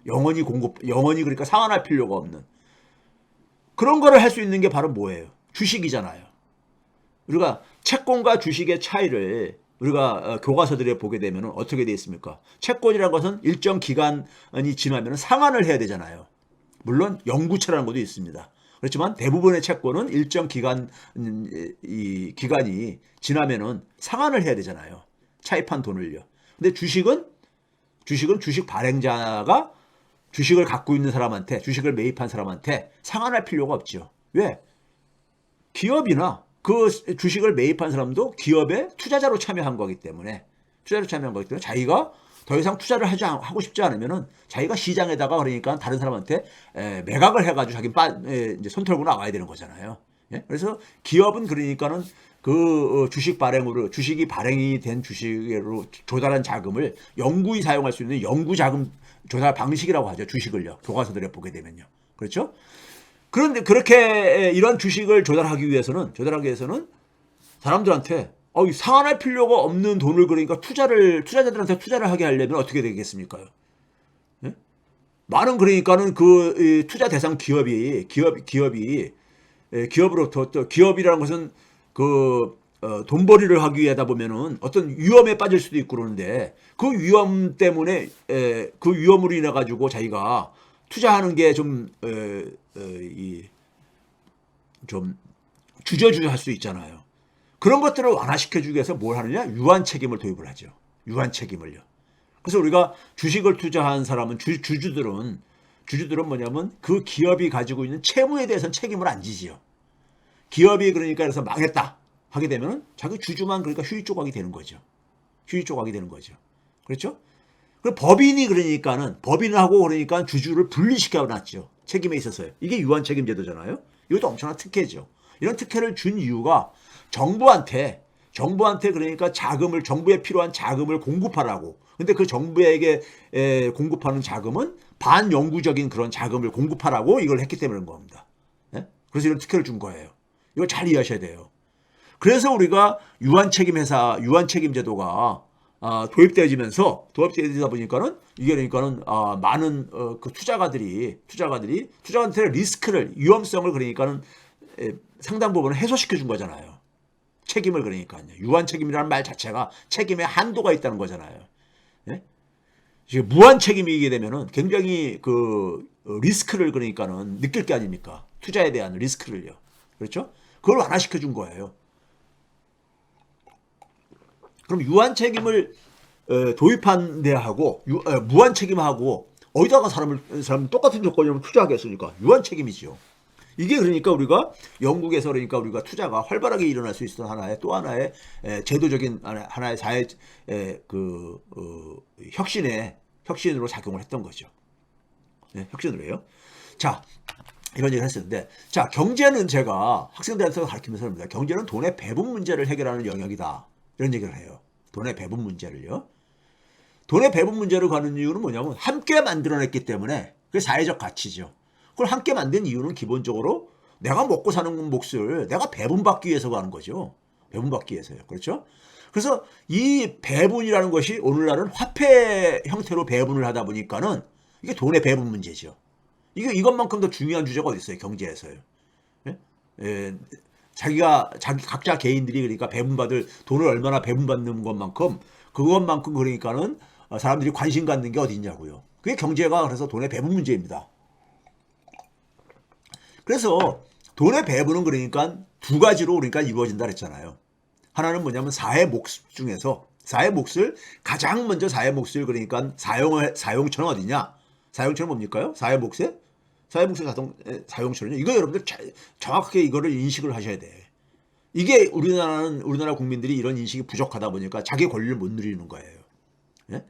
영원히 그러니까 상환할 필요가 없는 그런 거를 할 수 있는 게 바로 뭐예요? 주식이잖아요. 우리가 채권과 주식의 차이를 우리가 교과서들에 보게 되면 어떻게 되어 있습니까? 채권이라는 것은 일정 기간이 지나면 상환을 해야 되잖아요. 물론 영구채라는 것도 있습니다. 그렇지만 대부분의 채권은 일정 기간이 지나면은 상환을 해야 되잖아요. 차입한 돈을요. 근데 주식은 주식 발행자가 주식을 갖고 있는 사람한테, 주식을 매입한 사람한테 상환할 필요가 없죠. 왜? 기업이나 그 주식을 매입한 사람도 기업의 투자자로 참여한 거기 때문에 자기가 더 이상 투자를 하고 싶지 않으면은 자기가 시장에다가 그러니까 다른 사람한테 매각을 해가지고 자기 이제 손 털고 나와야 되는 거잖아요. 예? 그래서 기업은 그러니까는 그 주식이 발행이 된 주식으로 조달한 자금을 영구히 사용할 수 있는 영구 자금 조달 방식이라고 하죠. 주식을요. 교과서들에 보게 되면요. 그렇죠? 그런데 그렇게 이런 주식을 조달하기 위해서는 사람들한테 상환할 필요가 없는 돈을 그러니까 투자자들한테 투자를 하게 하려면 어떻게 되겠습니까? 예? 많은 그러니까는 그 투자 대상 기업으로부터 또 기업이라는 것은 그 돈벌이를 하기 위하다 보면은 어떤 위험에 빠질 수도 있고 그러는데 그 위험 때문에 그 위험으로 인해 가지고 자기가 투자하는 게 좀 주저주저할 수 있잖아요. 그런 것들을 완화시켜주기 위해서 뭘 하느냐? 유한 책임을 도입을 하죠. 유한 책임을요. 그래서 우리가 주식을 투자한 사람은 주주들은 뭐냐면 그 기업이 가지고 있는 채무에 대해서는 책임을 안 지지요. 기업이 그러니까 그래서 망했다 하게 되면은 자기 주주만 그러니까 휴지 조각이 되는 거죠. 휴지 조각이 되는 거죠. 그렇죠? 그 법인하고 그러니까 주주를 분리시켜 놨죠. 책임에 있어서요. 이게 유한 책임 제도잖아요. 이것도 엄청난 특혜죠. 이런 특혜를 준 이유가 정부한테 그러니까 정부에 필요한 자금을 공급하라고. 근데 그 정부에게 공급하는 자금은 반영구적인 그런 자금을 공급하라고 이걸 했기 때문인 겁니다. 예? 그래서 이런 특혜를 준 거예요. 이걸 잘 이해하셔야 돼요. 그래서 우리가 유한 책임 제도가 도입되어지다 보니까는 이게 그러니까는 많은 그 투자가들한테 위험성을 그러니까는 상당 부분을 해소시켜 준 거잖아요. 책임을 그러니까요. 유한 책임이라는 말 자체가 책임의 한도가 있다는 거잖아요. 예? 무한 책임이게 되면은 굉장히 그 리스크를 그러니까는 느낄 게 아닙니까? 투자에 대한 리스크를요. 그렇죠? 그걸 완화시켜 준 거예요. 그럼 유한 책임을 도입한 데하고 무한 책임하고 어디다가 사람 똑같은 조건이면 투자하겠습니까? 유한 책임이죠. 이게 그러니까 우리가 영국에서 그러니까 우리가 투자가 활발하게 일어날 수 있었던 또 하나의 제도적인 하나의 사회 혁신으로 작용을 했던 거죠. 네, 혁신으로 해요. 자, 이런 얘기를 했었는데, 자, 경제는 제가 학생들한테 가르치면서 합니다. 경제는 돈의 배분 문제를 해결하는 영역이다. 이런 얘기를 해요. 돈의 배분 문제를요. 돈의 배분 문제를 가는 이유는 뭐냐면 함께 만들어냈기 때문에 그게 사회적 가치죠. 그걸 함께 만든 이유는 기본적으로 내가 먹고 사는 몫을 내가 배분받기 위해서 가는 거죠. 배분받기 위해서요. 그렇죠? 그래서 이 배분이라는 것이 오늘날은 화폐 형태로 배분을 하다 보니까는 이게 돈의 배분 문제죠. 이것만큼 더 중요한 주제가 어디 있어요? 경제에서요. 예? 각자 개인들이 그러니까 배분받을 돈을 얼마나 배분받는 그것만큼 그러니까는 사람들이 관심 갖는 게 어디 있냐고요. 그게 경제가 그래서 돈의 배분 문제입니다. 그래서 돈의 배분은 그러니까 두 가지로 그러니까 이루어진다 그랬잖아요. 하나는 뭐냐면 사회 몫 중에서 가장 먼저 사회 몫을 그러니까 사용처는 어디냐? 사용처는 뭡니까요? 사회 몫의 사용처는요. 이거 여러분들 정확하게 이거를 인식을 하셔야 돼. 이게 우리나라 국민들이 이런 인식이 부족하다 보니까 자기 권리를 못 누리는 거예요. 예?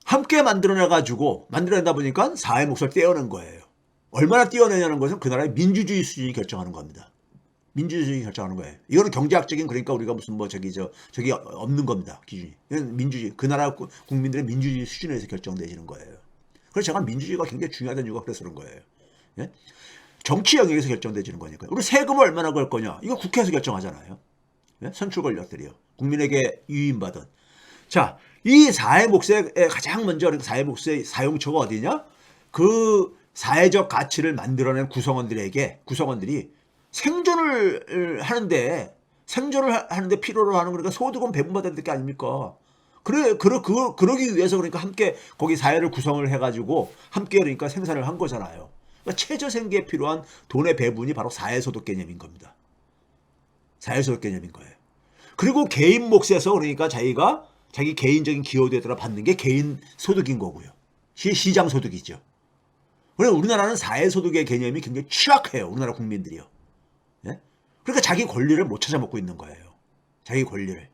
함께 만들어내다 보니까 사회 몫을 떼어낸 거예요. 얼마나 떼어내냐는 것은 그 나라의 민주주의 수준이 결정하는 겁니다. 민주주의 결정하는 거예요. 이거는 경제학적인 그러니까 우리가 무슨 저기 없는 겁니다. 기준이. 이건 민주주의, 그 나라 국민들의 민주주의 수준에서 결정되지는 거예요. 그래서 제가 민주주의가 굉장히 중요하다는 이유가 그래서 그런 거예요. 예? 정치 영역에서 결정되지는 거니까요. 우리 세금을 얼마나 걸 거냐? 이거 국회에서 결정하잖아요. 예? 선출 권력들이요. 국민에게 유인받은. 자, 이 사회 몫의 가장 먼저 사회 몫의 사용처가 어디냐? 그 사회적 가치를 만들어낸 구성원들이 생존을 하는데 필요로 하는 그러니까 소득은 배분받아야 될 게 아닙니까? 그러기 위해서 그러니까 함께 거기 사회를 구성을 해가지고 함께 그러니까 생산을 한 거잖아요. 그러니까 최저 생계에 필요한 돈의 배분이 바로 사회소득 개념인 겁니다. 사회소득 개념인 거예요. 그리고 개인 몫에서 그러니까 자기 개인적인 기여도에 따라 받는 게 개인 소득인 거고요. 시장 소득이죠. 그래서 우리나라는 사회소득의 개념이 굉장히 취약해요. 우리나라 국민들이요. 예? 그러니까 자기 권리를 못 찾아먹고 있는 거예요. 자기 권리를.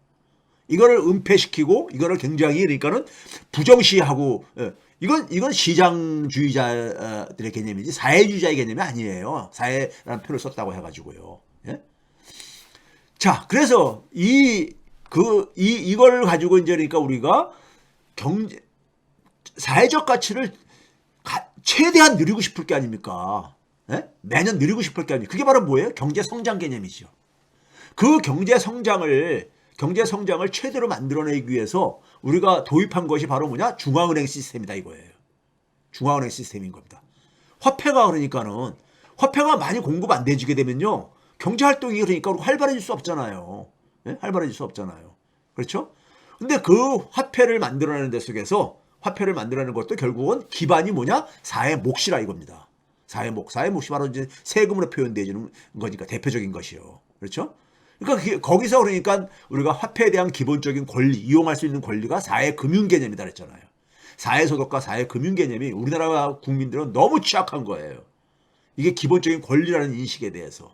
이거를 은폐시키고 이거를 굉장히 그러니까는 부정시하고 이건 시장주의자들의 개념이지 사회주의자의 개념이 아니에요. 사회라는 표를 썼다고 해가지고요. 예? 자, 그래서 이걸 가지고 이제 그러니까 우리가 사회적 가치를 최대한 누리고 싶을 게 아닙니까? 예? 매년 늘리고 싶을 게 아니에요. 그게 바로 뭐예요? 경제 성장 개념이죠. 그 경제 성장을 최대로 만들어내기 위해서 우리가 도입한 것이 바로 뭐냐? 중앙은행 시스템이다 이거예요. 중앙은행 시스템인 겁니다. 화폐가 그러니까는 화폐가 많이 공급 안 돼지게 되면요. 경제 활동이 그러니까 활발해질 수 없잖아요. 예? 활발해질 수 없잖아요. 그렇죠? 근데 그 화폐를 만들어내는 데 속에서 화폐를 만들어내는 것도 결국은 기반이 뭐냐? 사회 몫이라 이겁니다. 사회 몫. 사회 몫이 바로 이제 세금으로 표현되는 거니까 대표적인 것이요. 그렇죠? 그러니까 거기서 그러니까 우리가 화폐에 대한 기본적인 권리, 이용할 수 있는 권리가 사회 금융 개념이다 그랬잖아요. 사회 소득과 사회 금융 개념이 우리나라 국민들은 너무 취약한 거예요. 이게 기본적인 권리라는 인식에 대해서.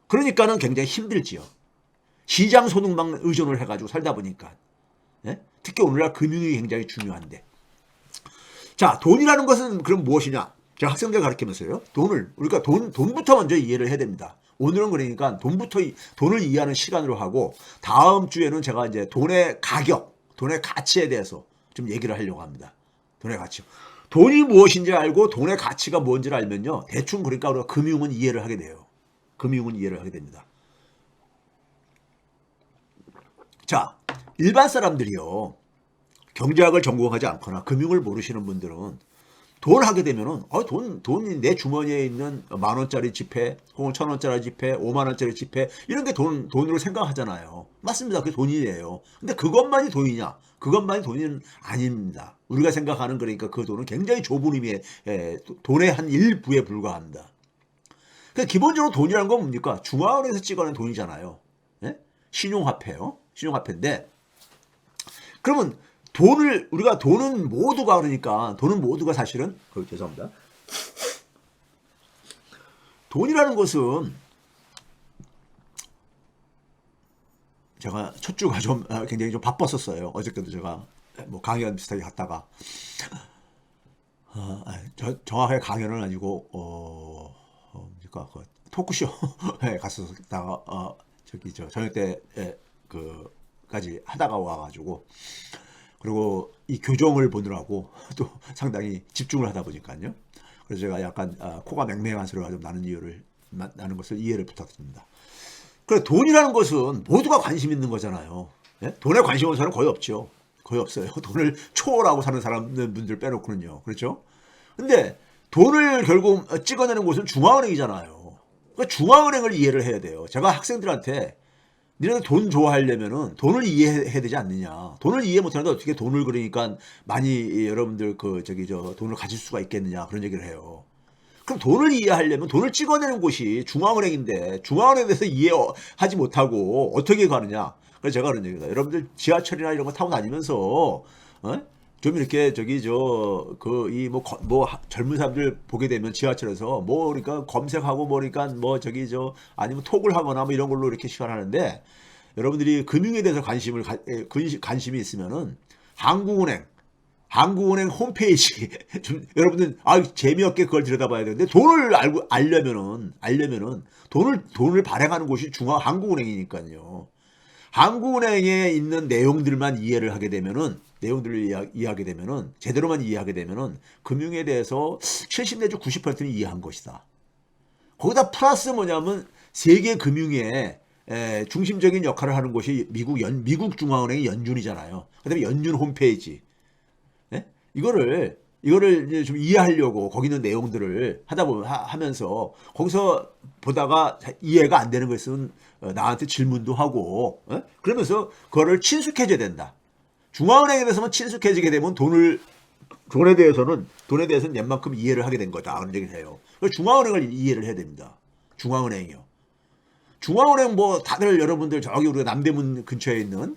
그러니까는 굉장히 힘들지요. 시장 소득만 의존을 해가지고 살다 보니까. 예? 특히 오늘날 금융이 굉장히 중요한데. 자, 돈이라는 것은 그럼 무엇이냐? 제가 학생들 가르치면서요. 우리가 돈부터 먼저 이해를 해야 됩니다. 오늘은 그러니까 돈을 이해하는 시간으로 하고, 다음 주에는 제가 이제 돈의 가격, 돈의 가치에 대해서 좀 얘기를 하려고 합니다. 돈의 가치. 돈이 무엇인지 알고 돈의 가치가 뭔지를 알면요. 대충 그러니까 우리가 금융은 이해를 하게 돼요. 금융은 이해를 하게 됩니다. 자, 일반 사람들이요. 경제학을 전공하지 않거나 금융을 모르시는 분들은 돈 하게 되면은 돈이 내 주머니에 있는 10,000원짜리 지폐, 혹은 1,000원짜리 지폐, 50,000원짜리 지폐 이런 게 돈으로 생각하잖아요. 맞습니다. 그게 돈이에요. 근데 그것만이 돈이냐? 그것만이 돈은 아닙니다. 우리가 생각하는 그러니까 그 돈은 굉장히 좁은 의미의 돈의 한 일부에 불과합니다. 그러니까 기본적으로 돈이라는 건 뭡니까? 중앙은행에서 찍어낸 돈이잖아요. 예? 신용화폐요. 신용화폐인데 그러면 돈은 모두가 그러니까 돈은 모두가 사실은 죄송합니다. 돈이라는 것은 제가 첫 주가 좀 굉장히 좀 바빴었어요. 어저께도 제가 뭐 강연 비슷하게 갔다가 정확하게 강연은 아니고 뭡니까 그 토크쇼에 갔었다가 저녁 때 그까지 하다가 와가지고 그리고 이 교정을 보느라고 또 상당히 집중을 하다 보니까요. 그래서 제가 약간 코가 맹맹한 소리가 좀 나는 것을 이해를 부탁드립니다. 그래 돈이라는 것은 모두가 관심 있는 거잖아요. 예? 돈에 관심 없는 사람은 거의 없죠. 거의 없어요. 돈을 초월하고 사는 사람들 빼놓고는요. 그렇죠? 근데 돈을 결국 찍어내는 곳은 중앙은행이잖아요. 그러니까 중앙은행을 이해를 해야 돼요. 제가 학생들한테 니네들 돈 좋아하려면은 돈을 이해해야 되지 않느냐. 돈을 이해 못하는데 어떻게 돈을 그러니까 많이 여러분들 돈을 가질 수가 있겠느냐. 그런 얘기를 해요. 그럼 돈을 이해하려면 돈을 찍어내는 곳이 중앙은행인데 중앙은행에 대해서 이해하지 못하고 어떻게 가느냐. 그래서 제가 그런 얘기다. 여러분들 지하철이나 이런 거 타고 다니면서 좀 이렇게 젊은 사람들 보게 되면 지하철에서 그러니까 검색하고 그러니까 아니면 톡을 하거나 이런 걸로 이렇게 시간하는데 여러분들이 금융에 대해서 관심이 있으면은 한국은행 홈페이지 좀 여러분들 재미없게 그걸 들여다봐야 되는데 돈을 알려면은 돈을 발행하는 곳이 한국은행이니까요. 한국은행에 있는 내용들만 이해를 하게 되면은 제대로만 이해하게 되면은 금융에 대해서 70 내지 90%는 이해한 것이다. 거기다 플러스 뭐냐면 세계 금융의 중심적인 역할을 하는 곳이 미국 중앙은행이 연준이잖아요. 그다음에 연준 홈페이지. 네? 이거를 이제 좀 이해하려고 거기 있는 내용들을 하면서 거기서 보다가 이해가 안 되는 것은 나한테 질문도 하고 그러면서 그거를 친숙해져야 된다. 중앙은행에 대해서만 친숙해지게 되면 돈에 대해서는 웬만큼 이해를 하게 된 거다. 그런 얘기를 해요. 그래서 중앙은행을 이해를 해야 됩니다. 중앙은행이요. 중앙은행 다들 여러분들 저기 우리가 남대문 근처에 있는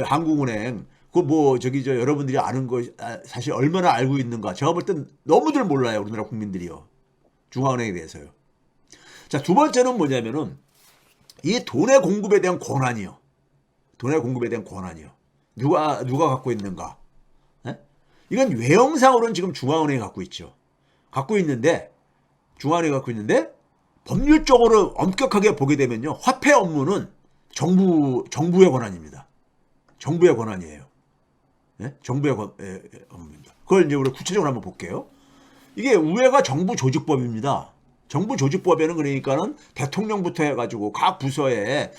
한국은행 여러분들이 아는 거 사실 얼마나 알고 있는가. 제가 볼 땐 너무들 몰라요. 우리나라 국민들이요. 중앙은행에 대해서요. 자, 두 번째는 뭐냐면은 이 돈의 공급에 대한 권한이요. 돈의 공급에 대한 권한이요. 누가 갖고 있는가? 에? 이건 외형상으로는 지금 중앙은행이 갖고 있죠. 중앙은행이 갖고 있는데 법률적으로 엄격하게 보게 되면요. 화폐 업무는 정부의 권한입니다. 정부의 권한이에요. 네? 정부의 업무입니다. 그걸 이제 우리 구체적으로 한번 볼게요. 이게 우회가 정부 조직법입니다. 정부 조직법에는 그러니까는 대통령부터 해가지고 각 부서에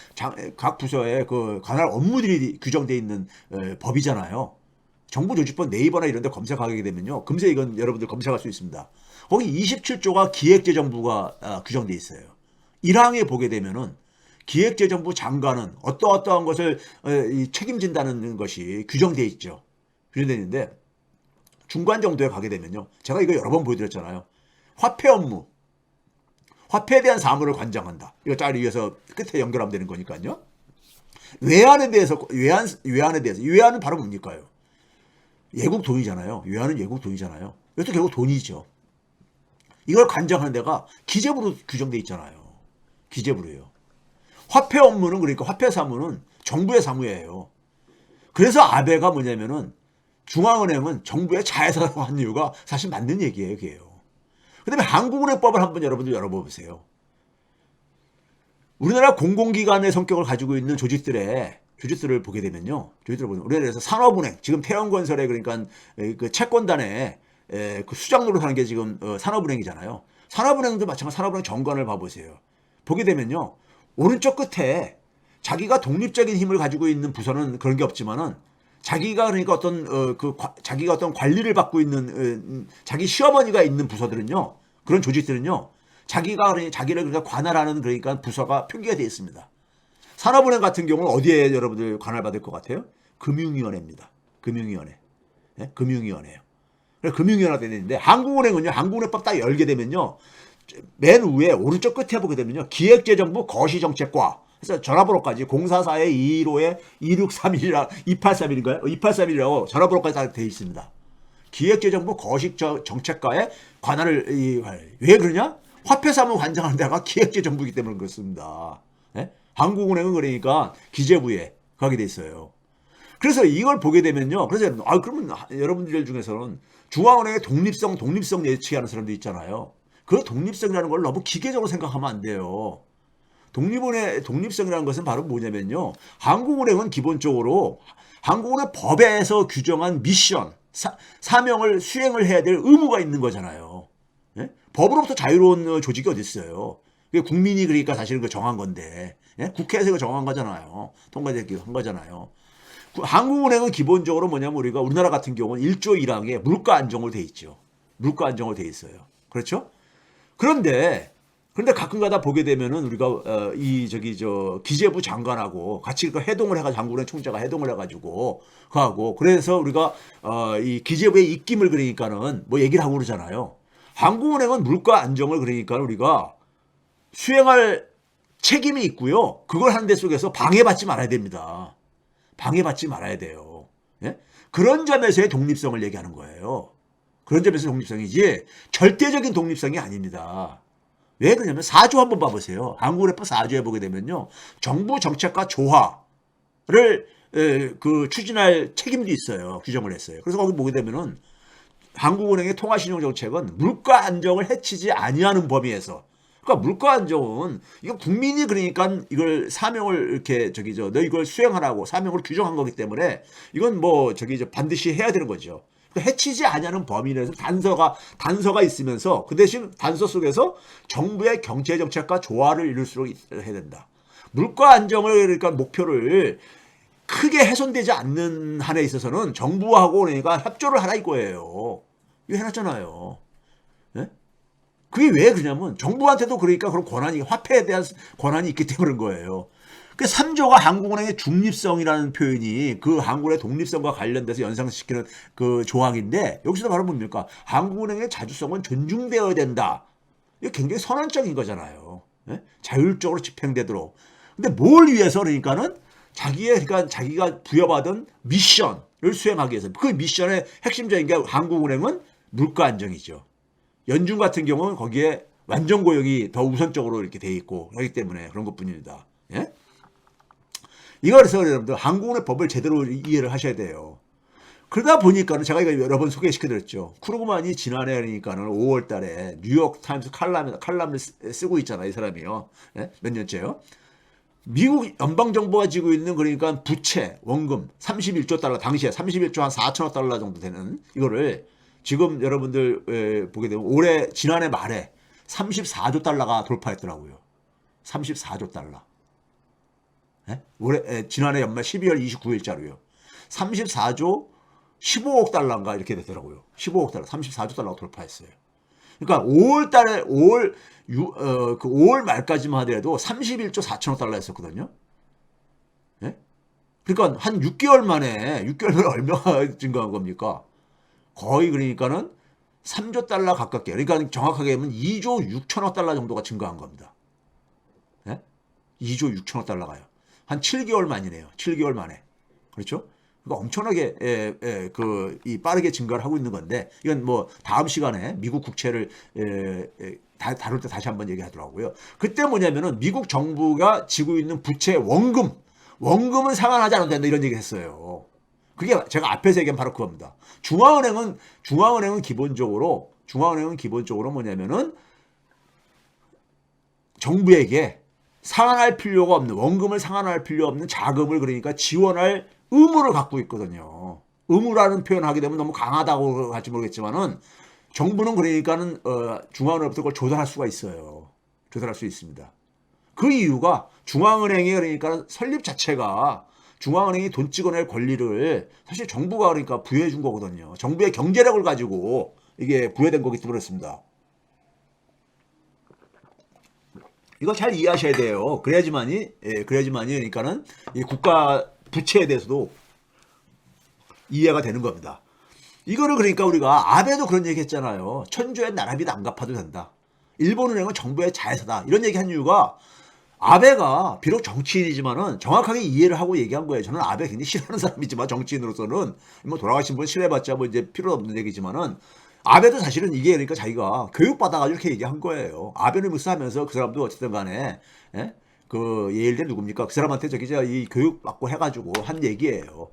그 관할 업무들이 규정되어 있는 법이잖아요. 정부 조직법 네이버나 이런 데 검색하게 되면요. 금세 이건 여러분들 검색할 수 있습니다. 거기 27조가 기획재정부가 규정되어 있어요. 1항에 보게 되면은 기획재정부 장관은 어떠어떠한 것을 책임진다는 것이 규정되어 있죠. 규정되어 있는데 중간 정도에 가게 되면요. 제가 이거 여러 번 보여드렸잖아요. 화폐 업무. 화폐에 대한 사무를 관장한다. 이거 짤 위에서 끝에 연결하면 되는 거니까요. 외환에 대해서, 외환에 대해서. 외환은 바로 뭡니까요? 외국 돈이잖아요. 외환은 외국 돈이잖아요. 이것도 결국 돈이죠. 이걸 관장하는 데가 기재부로 규정되어 있잖아요. 기재부로요. 화폐 업무는 그러니까 화폐 사무는 정부의 사무예요. 그래서 아베가 뭐냐면은 중앙은행은 정부의 자회사라고 한 이유가 사실 맞는 얘기예요. 그게요. 그 다음에 한국은행법을 한번 여러분들 열어보세요. 우리나라 공공기관의 성격을 가지고 있는 조직들을 보게 되면요. 우리나라에서 산업은행, 지금 태영건설에 그러니까 그 채권단에 그 수장 노릇하는 게 지금 산업은행이잖아요. 산업은행도 마찬가지로 산업은행 정관을 봐보세요. 보게 되면요. 오른쪽 끝에 자기가 독립적인 힘을 가지고 있는 부서는 그런 게 없지만은 자기가 그러니까 자기가 어떤 관리를 받고 있는 자기 시어머니가 있는 부서들은요. 그런 조직들은요. 자기를 그러니까 관할하는 그러니까 부서가 표기가 되어 있습니다. 산업은행 같은 경우는 어디에 여러분들 관할받을 것 같아요? 금융위원회입니다. 금융위원회. 네? 금융위원회예요. 그래서 금융위원회가 되는데 한국은행은요. 한국은행법 딱 열게 되면요. 맨 위에 오른쪽 끝에 보게 되면요. 기획재정부 거시정책과 그래서 전화번호까지 044-215-2631이라 2831인가요? 2831이라고 전화번호까지 다 되어 있습니다. 기획재정부 거시정책과의 관할을 왜 그러냐? 화폐사무 관장하는 데가 기획재정부이기 때문에 그렇습니다. 네? 한국은행은 그러니까 기재부에 가게 돼 있어요. 그래서 이걸 보게 되면요. 그래서 그러면 여러분들 중에서는 중앙은행의 독립성 예측하는 사람도 있잖아요. 그 독립성이라는 걸 너무 기계적으로 생각하면 안 돼요. 독립성이라는 것은 바로 뭐냐면요. 한국은행은 기본적으로 한국은행 법에서 규정한 미션, 사명을 수행을 해야 될 의무가 있는 거잖아요. 예? 법으로부터 자유로운 조직이 어디 있어요. 국민이 그러니까 사실은 그 정한 건데 예? 국회에서 이거 정한 거잖아요. 통과되기로 한 거잖아요. 한국은행은 기본적으로 뭐냐면 우리나라 같은 경우는 1조 1항에 물가 안정으로 돼 있죠. 물가 안정으로 돼 있어요. 그렇죠? 그런데 가끔가다 보게 되면은 우리가 기재부 장관하고 같이 해동을 해가지고 한국은행 총재가 해동을 해가지고 그래서 우리가 이 기재부의 입김을 그러니까는 뭐 얘기를 하고 그러잖아요. 한국은행은 물가 안정을 그러니까 우리가 수행할 책임이 있고요. 그걸 하는 데 속에서 방해받지 말아야 됩니다. 방해받지 말아야 돼요. 예? 그런 점에서의 독립성을 얘기하는 거예요. 그런 점에서 독립성이지 절대적인 독립성이 아닙니다. 왜 그러냐면 4조 한번 봐보세요. 한국은행법 4조에 보게 되면요. 정부 정책과 조화를 추진할 책임도 있어요. 규정을 했어요. 그래서 거기 보게 되면은 한국은행의 통화신용정책은 물가 안정을 해치지 아니하는 범위에서 그러니까 물가 안정은 이거 국민이 그러니까 이걸 사명을 이렇게 너 이걸 수행하라고 사명을 규정한 거기 때문에 이건 반드시 해야 되는 거죠. 해치지 아니하는 범위 내에서 단서가 있으면서 그 대신 단서 속에서 정부의 경제 정책과 조화를 이룰수록 해야 된다. 물가 안정을 그러니까 목표를 크게 훼손되지 않는 한에 있어서는 정부하고 그러니까 협조를 하라 이거예요. 이거 해놨잖아요. 네? 그게 왜 그러냐면 정부한테도 그러니까 그런 화폐에 대한 권한이 있기 때문인 거예요. 그 3조가 한국은행의 중립성이라는 표현이 그 한국은행의 독립성과 관련돼서 연상시키는 그 조항인데 여기서 바로 뭡니까? 한국은행의 자주성은 존중되어야 된다. 이게 굉장히 선언적인 거잖아요. 네? 자율적으로 집행되도록. 근데 뭘 위해서 그러니까는 자기가 부여받은 미션을 수행하기 위해서 그 미션의 핵심적인 게 한국은행은 물가 안정이죠. 연준 같은 경우는 거기에 완전 고용이 더 우선적으로 이렇게 돼 있고 그렇기 때문에 그런 것뿐입니다. 예? 이거에서 여러분들 한국은행 법을 제대로 이해를 하셔야 돼요. 그러다 보니까는 제가 이거 여러 번 소개시켜드렸죠. 크루그만이 지난해 그러니까는 5월 달에 뉴욕 타임스 칼럼을 쓰고 있잖아요. 이 사람이요. 예? 몇 년째요. 미국 연방정부가 지고 있는 그러니까 부채, 원금 31조 달러, 당시에 31조 한 4천억 달러 정도 되는 이거를 지금 여러분들 보게 되면 지난해 말에 34조 달러가 돌파했더라고요. 34조 달러. 예? 지난해 연말 12월 29일자로요. 34조 15억 달러인가 이렇게 되더라고요. 15억 달러, 34조 달러가 돌파했어요. 그러니까 5월 달에 5월 말까지만 하더라도 31조 4천억 달러였었거든요. 예? 그러니까 한 6개월 만에 얼마가 증가한 겁니까? 거의 그러니까는 3조 달러 가깝게, 그러니까 정확하게 하면 2조 6천억 달러 정도가 증가한 겁니다. 예? 2조 6천억 달러가요. 한 7개월 만이네요. 7개월 만에. 그렇죠? 그러니까 엄청나게 이 빠르게 증가를 하고 있는 건데, 이건 뭐 다음 시간에 미국 국채를 다룰 때 다시 한번 얘기하더라고요. 그때 뭐냐면은 미국 정부가 지고 있는 부채 원금은 상환하지 않아도 된다 이런 얘기 했어요. 그게 제가 앞에서 얘기한 바로 그겁니다. 중앙은행은 기본적으로 뭐냐면은 정부에게 상환할 필요가 없는, 원금을 상환할 필요 없는 자금을 그러니까 지원할 의무를 갖고 있거든요. 의무라는 표현을 하게 되면 너무 강하다고 할지 모르겠지만은 정부는 그러니까는 중앙은행부터 그걸 조달할 수가 있어요. 조달할 수 있습니다. 그 이유가 중앙은행이 그러니까 설립 자체가 중앙은행이 돈 찍어낼 권리를 사실 정부가 그러니까 부여해 준 거거든요. 정부의 경제력을 가지고 이게 부여된 거기 때문에 그렇습니다. 이거 잘 이해하셔야 돼요. 그래야지만이 그러니까는 이 국가 부채에 대해서도 이해가 되는 겁니다. 이거를 그러니까 우리가 아베도 그런 얘기 했잖아요. 천조의 나라비도 안 갚아도 된다. 일본은행은 정부의 자회사다. 이런 얘기 한 이유가 아베가 비록 정치인이지만은 정확하게 이해를 하고 얘기한 거예요. 저는 아베 굉장히 싫어하는 사람이지만 정치인으로서는 뭐 돌아가신 분 싫어해봤자 뭐 이제 필요 없는 얘기지만은 아베도 사실은 이게 그러니까 자기가 교육받아가지고 이렇게 얘기한 거예요. 아베는 무슨 하면서 그 사람도 어쨌든 간에 그 예일대 누굽니까? 그 사람한테 저기 이 교육받고 해가지고 한 얘기예요.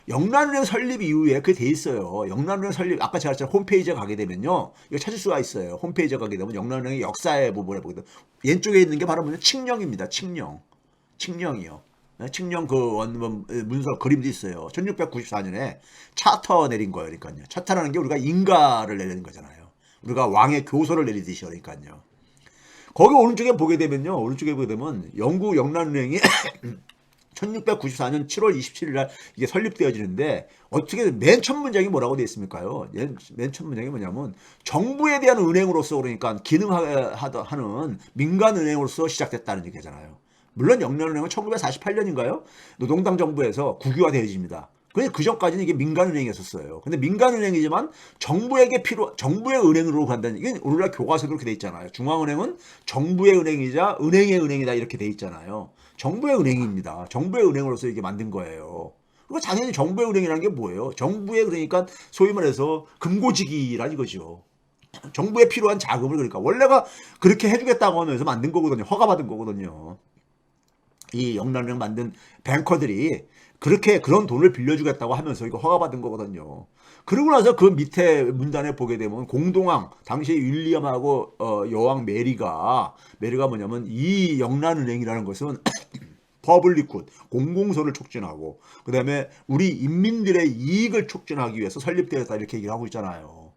영란은행 설립 이후에 그게 돼 있어요. 영란은행 설립, 아까 제가 했잖아요. 홈페이지에 가게 되면요. 이거 찾을 수가 있어요. 홈페이지에 가게 되면 영란은행의 역사의 부분을 보게 되면 왼쪽에 있는 게 바로 뭐냐? 칙령입니다. 칙령이요. 칙령 그 문서 그림도 있어요. 1694년에 차터 내린 거예요. 그러니까요. 차터라는 게 우리가 인가를 내리는 거잖아요. 우리가 왕의 교서를 내리듯이 그러니까요. 거기 오른쪽에 보게 되면 영국 영란은행이 1694년 7월 27일 날 이게 설립되어지는데 어떻게 맨 첫 문장이 뭐라고 되어 있습니까요? 맨 첫 문장이 뭐냐면 정부에 대한 은행으로서 그러니까 기능하는 민간은행으로서 시작됐다는 얘기잖아요. 물론 영란은행은 1948년인가요? 노동당 정부에서 국유화되어집니다. 근데 그 전까지는 이게 민간은행이었어요. 근데 민간은행이지만 정부의 은행으로 간다는, 이게 우리나라 교과서도 그렇게 돼 있잖아요. 중앙은행은 정부의 은행이자 은행의 은행이다 이렇게 돼 있잖아요. 정부의 은행입니다. 정부의 은행으로서 이게 만든 거예요. 그리고 당연히 정부의 은행이라는 게 뭐예요? 정부의 그러니까 소위 말해서 금고지기란 이거죠. 정부에 필요한 자금을 그러니까 원래가 그렇게 해주겠다고 하면서 만든 거거든요. 허가받은 거거든요. 이 영란은행 만든 뱅커들이 그런 돈을 빌려주겠다고 하면서 이거 허가받은 거거든요. 그러고 나서 그 밑에 문단에 보게 되면 공동왕, 당시 윌리엄하고 여왕 메리가 뭐냐면 이 영란은행이라는 것은 퍼블릭굿, 공공소를 촉진하고 그 다음에 우리 인민들의 이익을 촉진하기 위해서 설립되었다 이렇게 얘기를 하고 있잖아요.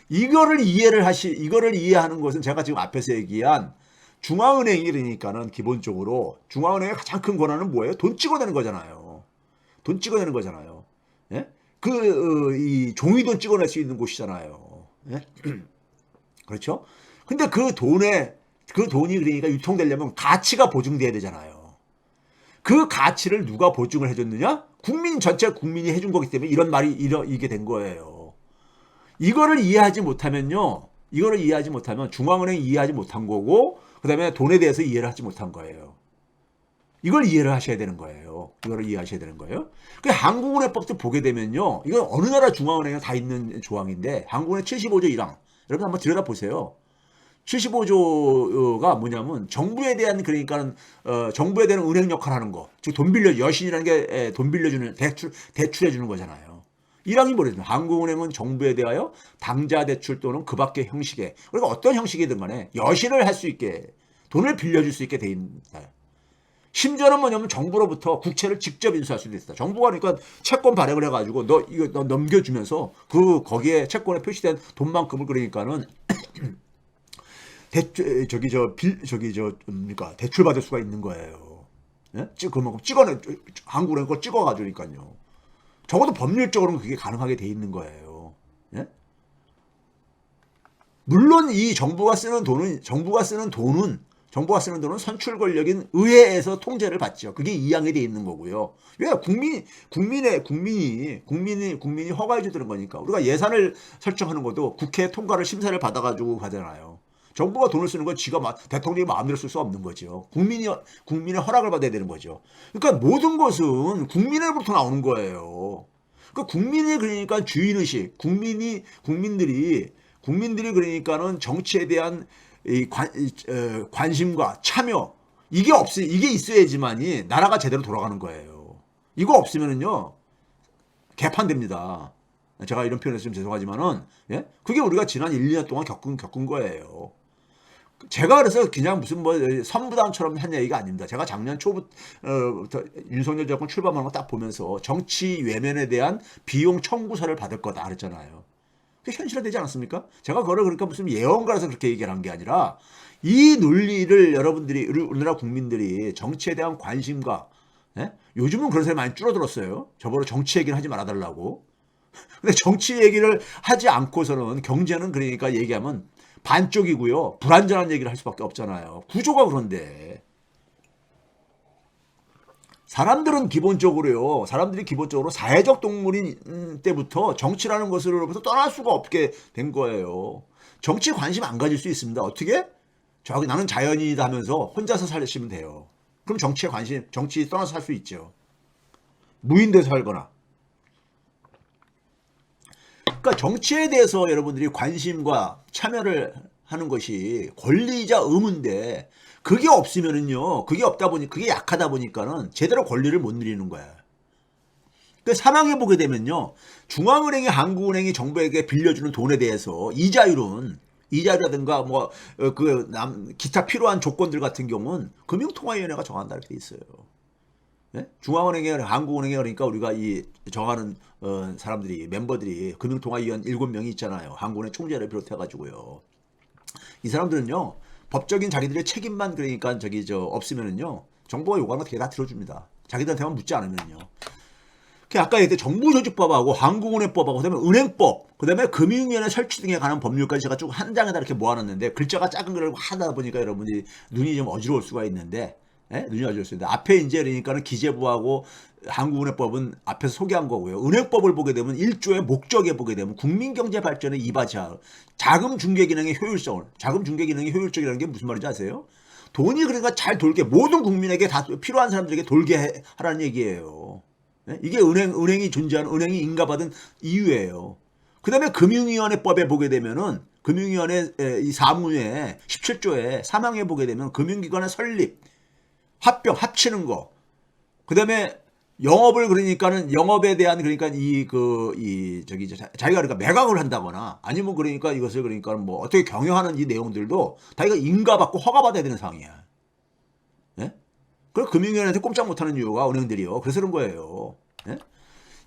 이거를 이해하는 것은 제가 지금 앞에서 얘기한 중앙은행이 그러니까는 기본적으로 중앙은행의 가장 큰 권한은 뭐예요? 돈 찍어내는 거잖아요. 돈 찍어내는 거잖아요. 예? 이 종이돈 찍어낼 수 있는 곳이잖아요. 예? 그렇죠? 근데 그 돈이 그러니까 유통되려면 가치가 보증돼야 되잖아요. 그 가치를 누가 보증을 해줬느냐? 전체 국민이 해준 거기 때문에 이런 말이 이게 된 거예요. 이거를 이해하지 못하면 중앙은행이 이해하지 못한 거고, 그 다음에 돈에 대해서 이해를 하지 못한 거예요. 이걸 이해를 하셔야 되는 거예요. 그 한국은행법도 보게 되면요. 이건 어느 나라 중앙은행에 다 있는 조항인데, 한국은행 75조 1항. 여러분 한번 들여다보세요. 75조가 뭐냐면, 정부에 대한, 그러니까는, 정부에 대한 은행 역할을 하는 거. 즉, 여신이라는 게 돈 빌려주는, 대출해주는 거잖아요. 1항이 뭐랬냐? 한국은행은 정부에 대하여 당좌 대출 또는 그 밖의 형식에, 그러니까 어떤 형식이든 간에 여신을 할 수 있게, 돈을 빌려줄 수 있게 돼 있다. 심지어는 뭐냐면 정부로부터 국채를 직접 인수할 수도 있다. 정부가 그러니까 채권 발행을 해가지고 너 넘겨주면서 거기에 채권에 표시된 돈만큼을 그러니까는 뭡니까 대출 받을 수가 있는 거예요. 예? 그만큼 찍어내 한국은행 걸 찍어가지고니까요. 적어도 법률적으로는 그게 가능하게 돼 있는 거예요. 예? 물론 이 정부가 쓰는 돈은 선출 권력인 의회에서 통제를 받죠. 그게 이양이 돼 있는 거고요. 왜 국민이 허가해 주는 거니까. 우리가 예산을 설정하는 것도 국회 통과를 심사를 받아가지고 가잖아요. 정부가 돈을 쓰는 건 대통령이 마음대로 쓸 수 없는 거죠. 국민의 허락을 받아야 되는 거죠. 그러니까 모든 것은 국민으로부터 나오는 거예요. 그러니까 국민이 그러니까 주인의식, 국민들이 그러니까는 정치에 대한 관심과 참여 이게 있어야지만이 나라가 제대로 돌아가는 거예요. 이거 없으면은요 개판됩니다. 제가 이런 표현해서 좀 죄송하지만은 예? 그게 우리가 지난 1, 2년 동안 겪은 거예요. 제가 그래서 그냥 무슨 뭐 선부당처럼 한 얘기가 아닙니다. 제가 작년 초부터 윤석열 정권 출범하는 거 딱 보면서 정치 외면에 대한 비용 청구서를 받을 거다 그랬잖아요. 그게 현실화되지 않았습니까? 제가 그거를 그러니까 무슨 예언가라서 그렇게 얘기를 한 게 아니라 이 논리를 여러분들이 우리나라 국민들이 정치에 대한 관심과 예? 요즘은 그런 사람이 많이 줄어들었어요. 저보고 정치 얘기를 하지 말아달라고. 근데 정치 얘기를 하지 않고서는 경제는 그러니까 얘기하면 반쪽이고요. 불완전한 얘기를 할 수밖에 없잖아요. 구조가 그런데. 사람들이 기본적으로 사회적 동물인 때부터 정치라는 것으로부터 떠날 수가 없게 된 거예요. 정치에 관심 안 가질 수 있습니다. 어떻게? 나는 자연인이다 하면서 혼자서 살시면 돼요. 그럼 정치에 떠나서 살 수 있죠. 무인도에서 살거나. 그러니까 정치에 대해서 여러분들이 관심과 참여를 하는 것이 권리이자 의무인데 그게 없으면은요, 그게 약하다 보니까는 제대로 권리를 못 누리는 거야. 그 사망해 보게 되면요, 중앙은행이 한국은행이 정부에게 빌려주는 돈에 대해서 이자율이라든가 기타 필요한 조건들 같은 경우는 금융통화위원회가 정한다 이렇게 돼 있어요. 예? 한국은행에 그러니까 우리가 이 정하는 멤버들이 금융통화위원 7명이 있잖아요. 한국은행 총재를 비롯해가지고요. 이 사람들은요, 법적인 자기들의 책임만 그러니까 없으면은요, 정부가 요구하는 거 되게 다 들어줍니다. 자기들한테만 묻지 않으면요. 아까 얘기했던 정부조직법하고 한국은행법하고 그다음에 은행법, 그다음에 금융위원회 설치 등에 관한 법률까지 제가 쭉 한 장에다 이렇게 모아놨는데 글자가 작은 걸 하다 보니까 여러분이 눈이 좀 어지러울 수가 있는데, 눈이 어지러울 수 있는데 앞에 이제 그러니까는 기재부하고 한국은행법은 앞에서 소개한 거고요. 은행법을 보게 되면 1조의 목적에 보게 되면 국민경제 발전에 이바지할 자금 중개 기능의 효율적이라는 게 무슨 말인지 아세요? 돈이 그러니까 잘 돌게 모든 국민에게 다 필요한 사람들에게 돌게 하라는 얘기예요. 이게 은행이 인가받은 이유예요. 그 다음에 금융위원회법에 보게 되면은 금융위원회 이 사무에 17조에 사망에 보게 되면 금융기관의 설립, 합치는 거. 그 다음에 영업에 대한 그러니까 자기가 그러니까 매각을 한다거나 아니면 그러니까 이것을 그러니까 뭐 어떻게 경영하는 이 내용들도 다 이거 인가받고 허가받아야 되는 상황이야. 예? 그래서 금융위원회한테 꼼짝 못하는 이유가 은행들이요. 그래서 그런 거예요. 예?